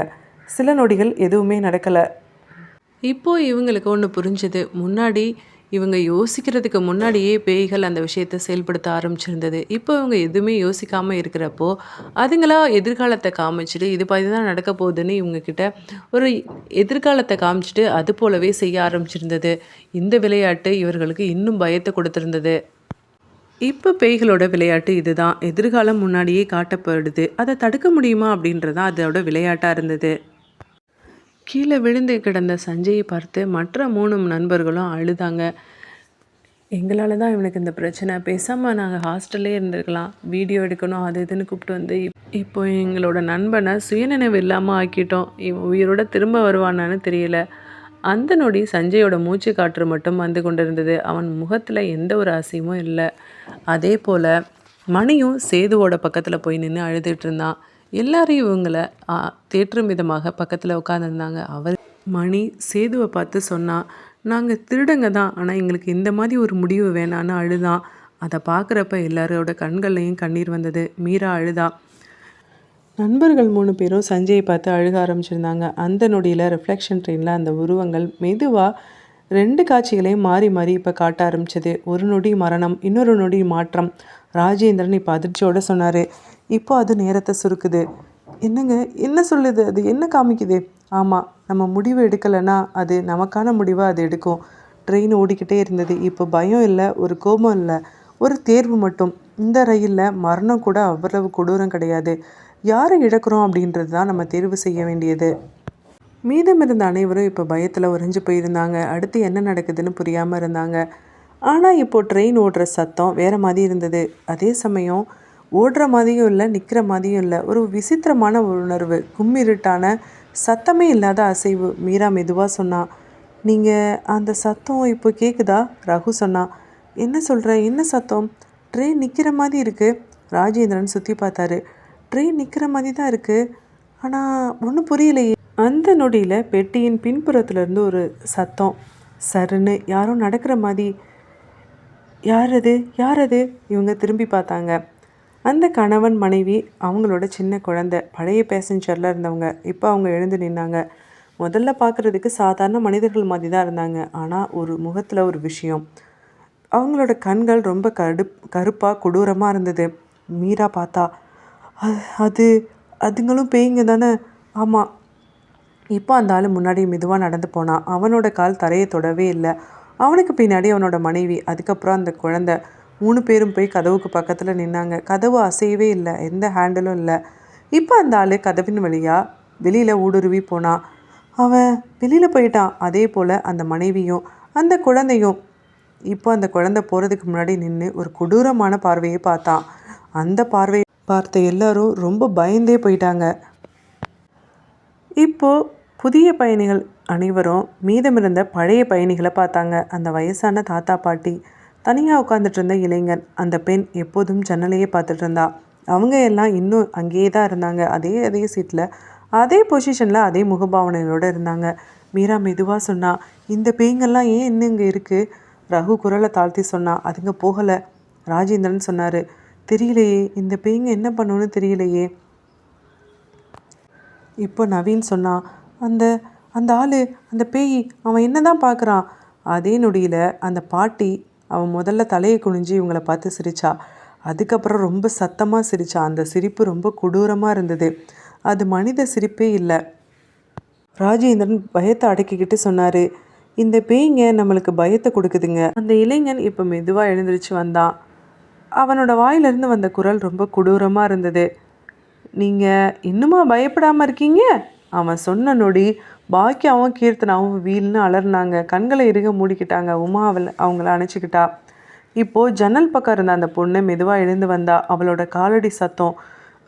சில நொடிகள் எதுவுமே நடக்கலை. இப்போது இவங்களுக்கு ஒன்று புரிஞ்சுது. முன்னாடி இவங்க யோசிக்கிறதுக்கு முன்னாடியே பேய்கள் அந்த விஷயத்தை செயல்படுத்த ஆரம்பிச்சிருந்தது. இப்போ இவங்க எதுவுமே யோசிக்காமல் இருக்கிறப்போ அதுங்களா எதிர்காலத்தை காமிச்சிட்டு இது பாதி தான் நடக்க போகுதுன்னு இவங்கக்கிட்ட ஒரு எதிர்காலத்தை காமிச்சிட்டு அது போலவே செய்ய ஆரம்பிச்சிருந்தது. இந்த விளையாட்டு இவர்களுக்கு இன்னும் பயத்தை கொடுத்துருந்தது. இப்போ பேய்களோட விளையாட்டு இதுதான். எதிர்காலம் முன்னாடியே காட்டப்படுது. அதை தடுக்க முடியுமா அப்படின்றதான் அதோட விளையாட்டாக இருந்தது. கீழே விழுந்து கிடந்த சஞ்சயை பார்த்து மற்ற 3 நண்பர்களும் அழுதாங்க. எங்களால் தான் இவனுக்கு இந்த பிரச்சனை, பேசாமல் நாங்கள் ஹாஸ்டல்லே இருந்திருக்கலாம், வீடியோ எடுக்கணும் அது இதுன்னு கூப்பிட்டு வந்து இப்போ எங்களோட நண்பனை சுயநினைவு இல்லாமல் ஆக்கிட்டோம். இவன் உயிரோட திரும்ப வருவானான்னு தெரியல. அந்த நொடி சஞ்சயோட மூச்சு காற்று மட்டும் வந்து கொண்டிருந்தது. அவன் முகத்தில் எந்த ஒரு அசைவும் இல்லை. அதே போல் மணியும் சேதுவோட பக்கத்தில் போய் நின்று அழுதுட்டு இருந்தான். எல்லாரையும் இவங்களை தேற்றும் விதமாக பக்கத்தில் உட்காந்துருந்தாங்க. அவர் மணி சேதுவை பார்த்து சொன்னான், நாங்கள் திருடங்க தான், ஆனால் எங்களுக்கு இந்த மாதிரி ஒரு முடிவு வேணான்னு அழுதான். அதை பார்க்குறப்ப எல்லாரோட கண்கள்லையும் கண்ணீர் வந்தது. மீரா அழுதா. நண்பர்கள் 3 பேரும் சஞ்சயை பார்த்து அழுக ஆரம்பிச்சிருந்தாங்க. அந்த நொடியில் ரிஃப்ளெக்ஷன் ட்ரெயினில் அந்த உருவங்கள் மெதுவாக 2 காட்சிகளையும் மாறி மாறி இப்போ காட்ட ஆரம்பிச்சது. ஒரு நொடி மரணம், இன்னொரு நொடி மாற்றம். ராஜேந்திரன் இப்போ அதிர்ச்சியோடு சொன்னார். இப்போ அது நேரத்தை சுருக்குது. என்னங்க, என்ன சொல்லுது? அது என்ன காமிக்குது? ஆமாம், நம்ம முடிவு எடுக்கலைன்னா அது நமக்கான முடிவை அது எடுக்கும். ட்ரெயின் ஓடிக்கிட்டே இருந்தது. இப்போ பயம் இல்லை, ஒரு கோபம் இல்லை, ஒரு தேர்வு மட்டும். இந்த ரயிலில் மரணம் கூட அவ்வளவு கொடூரம் கிடையாது. யாரை இழக்கிறோம் அப்படின்றது தான் நம்ம தேர்வு செய்ய வேண்டியது. மீதம் இருந்த அனைவரும் இப்போ பயத்தில் உறைஞ்சு போயிருந்தாங்க. அடுத்து என்ன நடக்குதுன்னு புரியாமல் இருந்தாங்க. ஆனால் இப்போது ட்ரெயின் ஓடுற சத்தம் வேறு மாதிரி இருந்தது. அதே சமயம் ஓடுற மாதிரியும் இல்லை, நிற்கிற மாதிரியும் இல்லை. ஒரு விசித்திரமான உணர்வு, கும்மிருட்டான சத்தமே இல்லாத அசைவு. மீரா மெதுவாக சொன்னான். நீங்கள் அந்த சத்தம் இப்போ கேட்குதா? ரகு சொன்னான். என்ன சொல்கிற? என்ன சத்தம்? ட்ரெயின் நிற்கிற மாதிரி இருக்குது. ராஜேந்திரன் சுற்றி பார்த்தாரு. ட்ரெயின் நிற்கிற மாதிரி தான் இருக்குது, ஆனால் ஒன்றும் புரியலையே. அந்த நொடியில் பெட்டியின் பின்புறத்துலேருந்து ஒரு சத்தம். சருன்னு யாரோ நடக்கிற மாதிரி. யார் அது, யார் அது? இவங்க திரும்பி பார்த்தாங்க. அந்த கணவன் மனைவி, அவங்களோட சின்ன குழந்தை, பழைய பேசஞ்சரில் இருந்தவங்க. இப்போ அவங்க எழுந்து நின்னாங்க. முதல்ல பார்க்குறதுக்கு சாதாரண மனிதர்கள் மாதிரி தான் இருந்தாங்க. ஆனால் ஒரு முகத்தில் ஒரு விஷயம். அவங்களோட கண்கள் ரொம்ப கருப்பாக கொடூரமாக இருந்தது. மீரா பார்த்தா, அது அதுங்களும் பேய்ங்க தானே? ஆமாம். இப்போ அந்த ஆள் முன்னாடி மெதுவாக நடந்து போனான். அவனோட கால் தரையை தொடவே இல்லை. அவனுக்கு பின்னாடி அவனோட மனைவி, அதுக்கப்புறம் அந்த குழந்தை. 3 பேரும் போய் கதவுக்கு பக்கத்தில் நின்னாங்க. கதவு அசையவே இல்லை, எந்த ஹேண்டிலும் இல்லை. இப்போ அந்த ஆள் கதவின் வழியாக வெளியில் ஊடுருவி போனான். அவன் வெளியில் போயிட்டான். அதே போல் அந்த மனைவியும் அந்த குழந்தையும். இப்போ அந்த குழந்தை போகிறதுக்கு முன்னாடி நின்று ஒரு கொடூரமான பார்வையை பார்த்தான். அந்த பார்வையை பார்த்த எல்லாரும் ரொம்ப பயந்தே போயிட்டாங்க. இப்போது புதிய பயணிகள் அனைவரும் மீதமிருந்த பழைய பயணிகளை பார்த்தாங்க. அந்த வயசான தாத்தா பாட்டி, தனியாக உட்காந்துட்டு இருந்த இளைஞன், அந்த பெண் எப்போதும் ஜன்னலையே பார்த்துட்டு இருந்தா. அவங்க எல்லாம் இன்னும் அங்கேயே தான் இருந்தாங்க. அதே சீட்டில், அதே பொசிஷனில், அதே முகபாவனைகளோடு இருந்தாங்க. மீரா மெதுவாக சொன்னா, இந்த பேய்ங்கெல்லாம் ஏன் இன்னும் இங்கே இருக்குது? ரகு குரலை தாழ்த்தி சொன்னா, அதுங்க போகலை. ராஜேந்திரன் சொன்னார், தெரியலையே, இந்த பேய்ங்க என்ன பண்ணுன்னு தெரியலையே. இப்போ நவீன் சொன்னான், அந்த அந்த ஆள், அந்த பேய், அவன் என்ன தான் பார்க்குறான்? அதே நொடியில் அந்த பாட்டி, அவன் முதல்ல தலையை குனிஞ்சு இவங்களை பார்த்து சிரிச்சா. அதுக்கப்புறம் ரொம்ப சத்தமாக சிரிச்சா. அந்த சிரிப்பு ரொம்ப கொடூரமாக இருந்தது. அது மனித சிரிப்பே இல்லை. ராஜேந்திரன் பயத்தை அடக்கிக்கிட்டு சொன்னார், இந்த பேய்ங்க நம்மளுக்கு பயத்தை கொடுக்குதுங்க. அந்த இளைஞன் இப்போ மெதுவாக எழுந்திரிச்சு வந்தான். அவனோட வாயிலிருந்து வந்த குரல் ரொம்ப கொடூரமாக இருந்தது. நீங்கள் இன்னுமா பயப்படாமல் இருக்கீங்க? அவன் சொன்ன நொடி பாக்கியாவும் கீர்த்தனாவும் வீல்னு அலர்னாங்க. கண்களை இறுக மூடிக்கிட்டாங்க. உமா அவங்கள அணைச்சிக்கிட்டா. இப்போது ஜன்னல் பக்கம் இருந்த அந்த பொண்ணு மெதுவாக எழுந்து வந்தா. அவளோட காலடி சத்தம்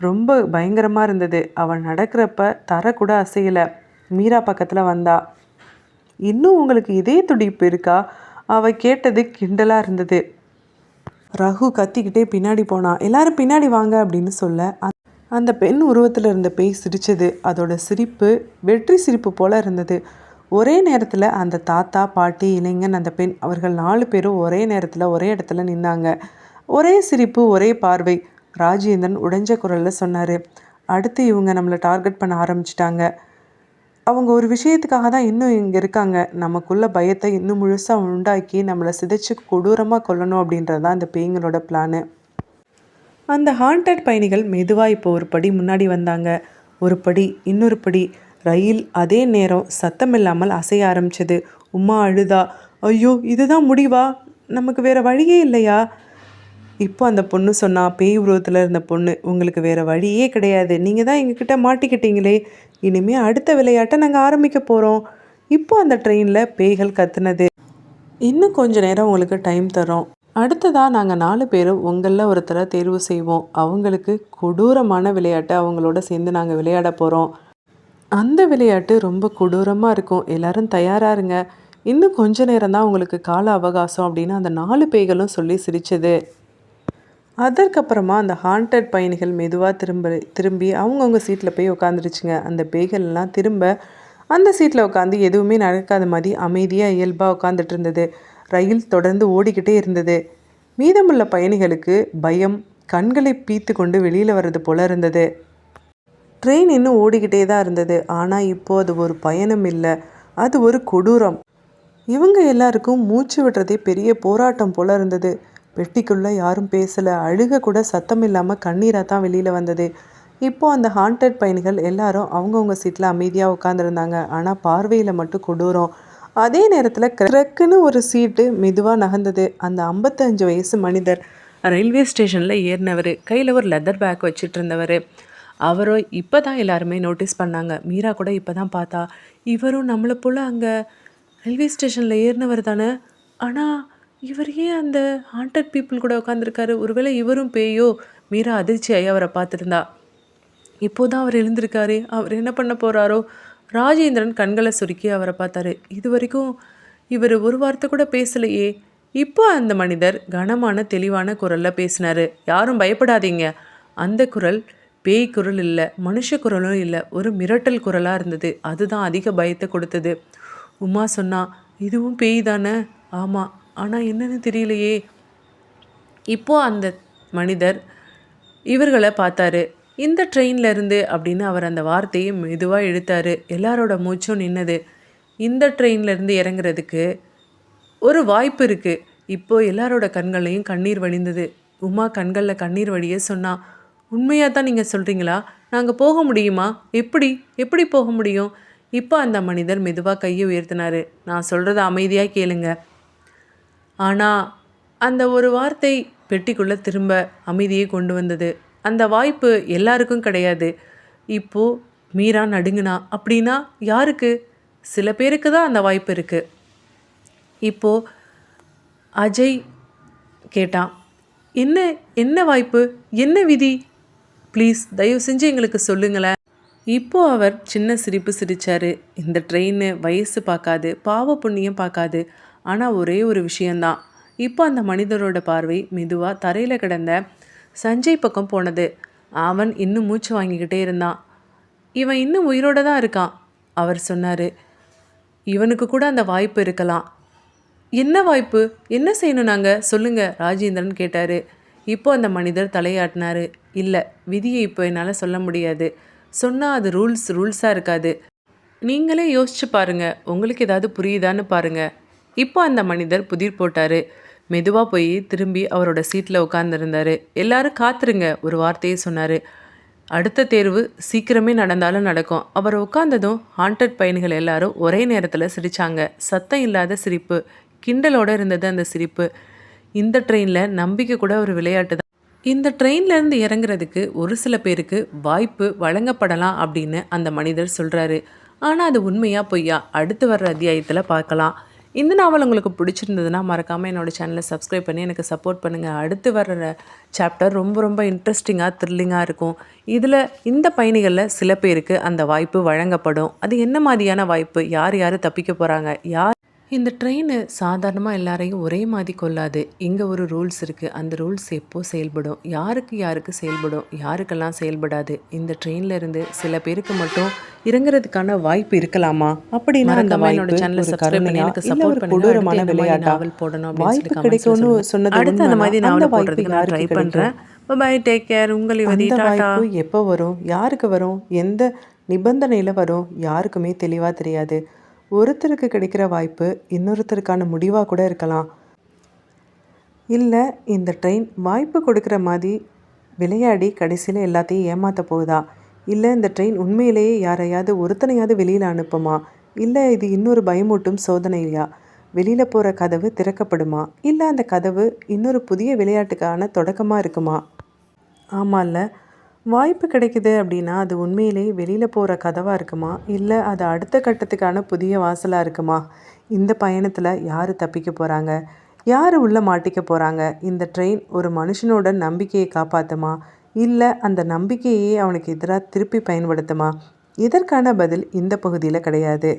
ரொம்ப பயங்கரமாக இருந்தது. அவள் நடக்கிறப்ப தர கூட அசையலை. மீரா பக்கத்தில் வந்தா. இன்னும் உங்களுக்கு இதே துடிப்பு இருக்கா? அவள் கேட்டது கிண்டலாக இருந்தது. ரகு கத்திக்கிட்டே பின்னாடி போனான். எல்லாரும் பின்னாடி வாங்க அப்படின்னு சொல்ல, அந்த பெண் உருவத்தில் இருந்த பேய் சிரித்தது. அதோட சிரிப்பு வெற்றி சிரிப்பு போல் இருந்தது. ஒரே நேரத்தில் அந்த தாத்தா பாட்டி இளைஞன் அந்த பெண், அவர்கள் 4 பேரும் ஒரே நேரத்தில் ஒரே இடத்துல நின்னாங்க. ஒரே சிரிப்பு, ஒரே பார்வை. ராஜேந்திரன் உடைஞ்ச குரலில் சொன்னார், அடுத்து இவங்க நம்மளை டார்கெட் பண்ண ஆரம்பிச்சிட்டாங்க. அவங்க ஒரு விஷயத்துக்காக தான் இன்னும் இங்கே இருக்காங்க. நமக்குள்ள பயத்தை இன்னும் முழுசாக உண்டாக்கி நம்மளை சிதைச்சு கொடூரமாக கொல்லணும் அப்படின்றது தான் இந்த பேய்களோட பிளானு. அந்த ஹாண்டட் பயணிகள் மெதுவாக இப்போ ஒரு படி முன்னாடி வந்தாங்க. ஒரு படி, இன்னொரு படி. ரயில் அதே நேரம் சத்தம் இல்லாமல் அசைய ஆரம்பிச்சது. உமா அழுதா, ஐயோ இதுதான் முடிவா? நமக்கு வேறு வழியே இல்லையா? இப்போ அந்த பொண்ணு சொன்னா, பேய் உருவத்தில் இருந்த பொண்ணு, உங்களுக்கு வேறு வழியே கிடையாது. நீங்கள் தான் எங்ககிட்ட மாட்டிக்கிட்டீங்களே. இனிமேல் அடுத்த விளையாட்டை நாங்கள் ஆரம்பிக்க போகிறோம். இப்போ அந்த ட்ரெயினில் பேய்கள் கத்துனது, இன்னும் கொஞ்ச நேரம் உங்களுக்கு டைம் தரோம். அடுத்ததாக நாங்கள் 4 பேரும் உங்களில் ஒருத்தரை தேர்வு செய்வோம். அவங்களுக்கு கொடூரமான விளையாட்டை அவங்களோட சேர்ந்து நாங்கள் விளையாட போகிறோம். அந்த விளையாட்டு ரொம்ப கொடூரமாக இருக்கும். எல்லோரும் தயாராக இருங்க. இன்னும் கொஞ்ச நேரம் தான் உங்களுக்கு கால அவகாசம் அப்படின்னு அந்த 4 பேய்களும் சொல்லி சிரிச்சது. அதற்கப்புறமா அந்த ஹாண்டட் பயணிகள் மெதுவாக திரும்பி அவங்கவுங்க சீட்டில் போய் உட்காந்துருச்சுங்க. அந்த பேய்கள்லாம் திரும்ப அந்த சீட்டில் உட்காந்து எதுவுமே நடக்காத மாதிரி அமைதியாக இயல்பாக உட்காந்துட்டு இருந்தது. ரயில் தொடர்ந்து ஓடிக்கிட்டே இருந்தது. மீதமுள்ள பயணிகளுக்கு பயம் கண்களை பீத்து கொண்டு வெளியில் வர்றது போல இருந்தது. ட்ரெயின் இன்னும் ஓடிக்கிட்டே தான் இருந்தது. ஆனால் இப்போது அது ஒரு பயணம் இல்லை, அது ஒரு கொடூரம். இவங்க எல்லாருக்கும் மூச்சு விடுறதே பெரிய போராட்டம் போல இருந்தது. பெட்டிக்குள்ளே யாரும் பேசலை. அழுக கூட சத்தம் இல்லாமல் கண்ணீராக தான் வெளியில் வந்தது. இப்போது அந்த ஹாண்டட் பயணிகள் எல்லாரும் அவங்கவுங்க சீட்டில் அமைதியாக உட்காந்துருந்தாங்க. ஆனால் பார்வையில் மட்டும் கொடூரம். அதே நேரத்தில் கிரக்குன்னு ஒரு சீட்டு மெதுவாக நகர்ந்தது. அந்த 55 வயசு மனிதர், ரயில்வே ஸ்டேஷனில் ஏறினவர், கையில் ஒரு லெதர் பேக் வச்சுட்டு இருந்தவர். அவரோ இப்போ தான் எல்லாருமே நோட்டீஸ் பண்ணாங்க. மீரா கூட இப்போ தான் பார்த்தா, இவரும் நம்மளை போல் அங்கே ரயில்வே ஸ்டேஷனில் ஏறினவர் தானே. ஆனால் இவர் ஏன் அந்த ஹாண்டட் பீப்புள் கூட உட்காந்துருக்காரு? ஒருவேளை இவரும் பேயோ? மீரா அதிர்ச்சியாகி அவரை பார்த்துருந்தா. இப்போதான் அவர் எழுந்திருக்காரு. அவர் என்ன பண்ண போகிறாரோ? ராஜேந்திரன் கண்களை சுருக்கி அவரை பார்த்தாரு. இது வரைக்கும் இவர் ஒரு வார்த்தை கூட பேசலையே. இப்போ அந்த மனிதர் கனமான தெளிவான குரலில் பேசினார். யாரும் பயப்படாதீங்க. அந்த குரல் பேய் குரல் இல்லை, மனுஷ குரலும் இல்லை, ஒரு மிரட்டல் குரலாக இருந்தது. அதுதான் அதிக பயத்தை கொடுத்தது. உமா சொன்னா, இதுவும் பேய் தானே? ஆமாம், ஆனால் என்னன்னு தெரியலையே. இப்போது அந்த மனிதர் இவர்களை பார்த்தாரு. இந்த ட்ரெயினில் இருந்து அப்படின்னு அவர் அந்த வார்த்தையை மெதுவாக இழுத்தாரு. எல்லாரோட மூச்சும் நின்னது. இந்த ட்ரெயினில் இருந்து இறங்குறதுக்கு ஒரு வாய்ப்பு இருக்குது. இப்போது எல்லாரோட கண்கள்லையும் கண்ணீர் வழிந்தது. உமா கண்களில் கண்ணீர் வழியே சொன்னா, உண்மையாக தான் நீங்கள் சொல்கிறீங்களா? நாங்கள் போக முடியுமா? எப்படி எப்படி போக முடியும்? இப்போ அந்த மனிதர் மெதுவாக கையை உயர்த்தினார். நான் சொல்கிறத அமைதியாக கேளுங்க. ஆனால் அந்த ஒரு வார்த்தை பெட்டிக்குள்ளே திரும்ப அமைதியை கொண்டு வந்தது. அந்த வாய்ப்பு எல்லாருக்கும் கிடையாது. இப்போது மீரா நடுங்குனா. அப்படின்னா யாருக்கு? சில பேருக்கு தான் அந்த வாய்ப்பு இருக்குது. இப்போது அஜய் கேட்டான், என்ன என்ன வாய்ப்பு, என்ன விதி? ப்ளீஸ் தயவு செஞ்சு எங்களுக்கு சொல்லுங்களேன். இப்போது அவர் சின்ன சிரிப்பு சிரித்தார். இந்த ட்ரெயின் வயசு பார்க்காது, பாவ புண்ணியம் பார்க்காது. ஆனால் ஒரே ஒரு விஷயந்தான். இப்போ அந்த மனிதரோட பார்வை மெதுவாக தரையில் கிடந்த சஞ்சய் பக்கம் போனது. அவன் இன்னும் மூச்சு வாங்கிக்கிட்டே இருந்தான். இவன் இன்னும் உயிரோடு தான் இருக்கான். அவர் சொன்னார், இவனுக்கு கூட அந்த வாய்ப்பு இருக்கலாம். என்ன வாய்ப்பு? என்ன செய்யணும் நாங்கள் சொல்லுங்கள், ராஜேந்திரன் கேட்டார். இப்போ அந்த மனிதர் தலையாட்டினார். இல்லை, விதியை இப்போ என்னால் சொல்ல முடியாது. சொன்னால் அது ரூல்ஸாக இருக்காது. நீங்களே யோசிச்சு பாருங்கள், உங்களுக்கு ஏதாவது புரியுதான்னு பாருங்கள். இப்போ அந்த மனிதர் புதிர் போட்டார். மெதுவாக போய் திரும்பி அவரோட சீட்டில் உட்காந்துருந்தார். எல்லாரும் காத்துருங்க ஒரு வார்த்தையை சொன்னார். அடுத்த தேர்வு சீக்கிரமே நடந்தாலும் நடக்கும். அவர் உட்கார்ந்ததும் ஹாண்டட் பயணிகள் எல்லாரும் ஒரே நேரத்தில் சிரித்தாங்க. சத்தம் இல்லாத சிரிப்பு, கிண்டலோடு இருந்தது அந்த சிரிப்பு. இந்த ட்ரெயினில் நம்பிக்கை கூட ஒரு விளையாட்டு தான். இந்த ட்ரெயின்லேருந்து இறங்குறதுக்கு ஒரு சில பேருக்கு வாய்ப்பு வழங்கப்படலாம் அப்படின்னு அந்த மனிதர் சொல்கிறாரு. ஆனால் அது உண்மையாக பொய்யா அடுத்து வர்ற அத்தியாயத்தில் பார்க்கலாம். இந்த நாவல் உங்களுக்கு பிடிச்சிருந்ததுன்னா மறக்காமல் என்னோடய சேனலை சப்ஸ்கிரைப் பண்ணி எனக்கு சப்போர்ட் பண்ணுங்கள். அடுத்து வர்ற சாப்டர் ரொம்ப ரொம்ப இன்ட்ரெஸ்டிங்காக த்ரில்லிங்காக இருக்கும். இதில் இந்த பயணிகளில் சில பேருக்கு அந்த வாய்ப்பு வழங்கப்படும். அது என்ன மாதிரியான வாய்ப்பு? யார் யார் தப்பிக்க போகிறாங்க? இந்த ட்ரெயின் சாதாரணமாக எல்லாரையும் ஒரே மாதிரி கொள்ளாது. இங்கே ஒரு ரூல்ஸ் இருக்குது. அந்த ரூல்ஸ் எப்போது செயல்படும், யாருக்கு செயல்படும், யாருக்கெல்லாம் செயல்படாது. இந்த ட்ரெயினில் இருந்து சில பேருக்கு மட்டும் இறங்குறதுக்கான வாய்ப்பு இருக்கலாமா? அப்படின்னா அந்த என்னோட சேனலை சப்ஸ்கிரைப் பண்ணி எனக்கு சப்போர்ட் பண்ணுங்க. கொடூரமான விளையாட்டு நாவல் போடணும் அப்படின்னு கிடைக்கும்னு சொன்னது. அடுத்து அந்த மாதிரி நாவல் போடுறதுக்கு நான் ட்ரை பண்ணுறேன். Bye, take care. உங்கள் யுவதி. டாடா. எப்போ வரும், யாருக்கு வரும், எந்த நிபந்தனையில் வரும், யாருக்குமே தெளிவாக தெரியாது. ஒருத்தருக்கு கிடைக்கிற வாய்ப்பு இன்னொருத்தருக்கான முடிவாக கூட இருக்கலாம். இல்லை, இந்த ட்ரெயின் வாய்ப்பு கொடுக்குற மாதிரி விளையாடி கடைசியில் எல்லாத்தையும் ஏமாற்ற போகுதா? இல்லை, இந்த ட்ரெயின் உண்மையிலேயே யாரையாவது ஒருத்தனையாவது வெளியில் அனுப்புமா? இல்லை, இது இன்னொரு பயமூட்டும் சோதனையா? வெளியில் போகிற கதவு திறக்கப்படுமா? இல்லை, அந்த கதவு இன்னொரு புதிய விளையாட்டுக்கான தொடக்கமாக இருக்குமா? ஆமாம்ல, வாய்ப்பு கிடைக்குது அப்படின்னா அது உண்மையிலேயே வெளியில் போகிற கதவாக இருக்குமா? இல்லை, அது அடுத்த கட்டத்துக்கான புதிய வாசலாக இருக்குமா? இந்த பயணத்தில் யார் தப்பிக்க போகிறாங்க, யார் உள்ளே மாட்டிக்க போகிறாங்க? இந்த ட்ரெயின் ஒரு மனுஷனோட நம்பிக்கையை காப்பாற்றுமா? இல்லை, அந்த நம்பிக்கையே அவனுக்கு எதிராக திருப்பி பயன்படுத்துமா? இதற்கான பதில் இந்த பகுதியில் கிடையாது.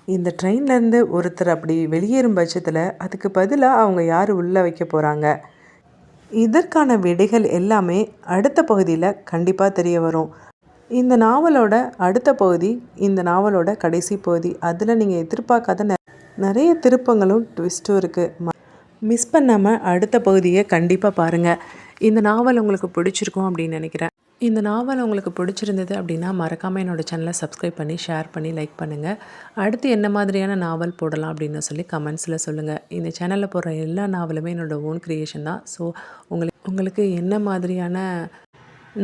இந்த ட்ரெயின்லேருந்து ஒருத்தர் அப்படி வெளியேறும் பட்சத்தில் அதுக்கு பதிலாக அவங்க யார் உள்ளே வைக்க போகிறாங்க? இதற்கான விடைகள் எல்லாமே அடுத்த பகுதியில் கண்டிப்பாக தெரிய வரும். இந்த நாவலோட அடுத்த பகுதி இந்த நாவலோட கடைசி பகுதி. அதில் நீங்கள் எதிர்பார்க்காத நிறைய திருப்பங்களும் ட்விஸ்ட்டும் இருக்குது. மிஸ் பண்ணாமல் அடுத்த பகுதியை கண்டிப்பாக பாருங்கள். இந்த நாவல் உங்களுக்கு பிடிச்சிருக்கும் அப்படின்னு நினைக்கிறேன். இந்த நாவல் உங்களுக்கு பிடிச்சிருந்தது அப்படின்னா மறக்காமல் என்னோடய சேனலை சப்ஸ்கிரைப் பண்ணி ஷேர் பண்ணி லைக் பண்ணுங்கள். அடுத்து என்ன மாதிரியான நாவல் போடலாம் அப்படின்னு சொல்லி கமெண்ட்ஸில் சொல்லுங்கள். இந்த சேனலில் போடுற எல்லா நாவலுமே என்னோடய ஓன் க்ரியேஷன் தான். ஸோ உங்களுக்கு என்ன மாதிரியான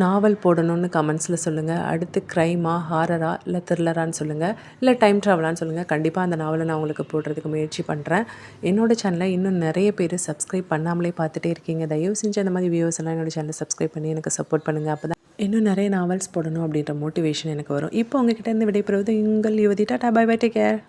நாவல் போடணும்னு கமெண்ட்ஸில் சொல்லுங்கள். அடுத்து க்ரைமா, ஹாரரா, இல்லை த்ரில்லரான்னு சொல்லுங்கள், இல்லை டைம் ட்ராவலான்னு சொல்லுங்கள். கண்டிப்பாக அந்த நாவலை நான் உங்களுக்கு போடுறதுக்கு முயற்சி பண்ணுறேன். என்னோடய சேனலை இன்னும் நிறைய பேர் சப்ஸ்கிரைப் பண்ணாமலே பார்த்துட்டே இருக்கீங்க. தயவு செஞ்சு அந்த மாதிரி வியூவர்ஸ் எல்லாம் என்னோடய சேனலை சப்ஸ்கிரைப் பண்ணி எனக்கு சப்போர்ட் பண்ணுங்கள். அப்போ தான் இன்னும் நிறைய நாவல்ஸ் போடணும் அப்படின்ற மோட்டிவேஷன் எனக்கு வரும். இப்போ உங்ககிட்ட இருந்து விடைபெறுவது உங்கள் யுவதி. Tata, bye bye, take care.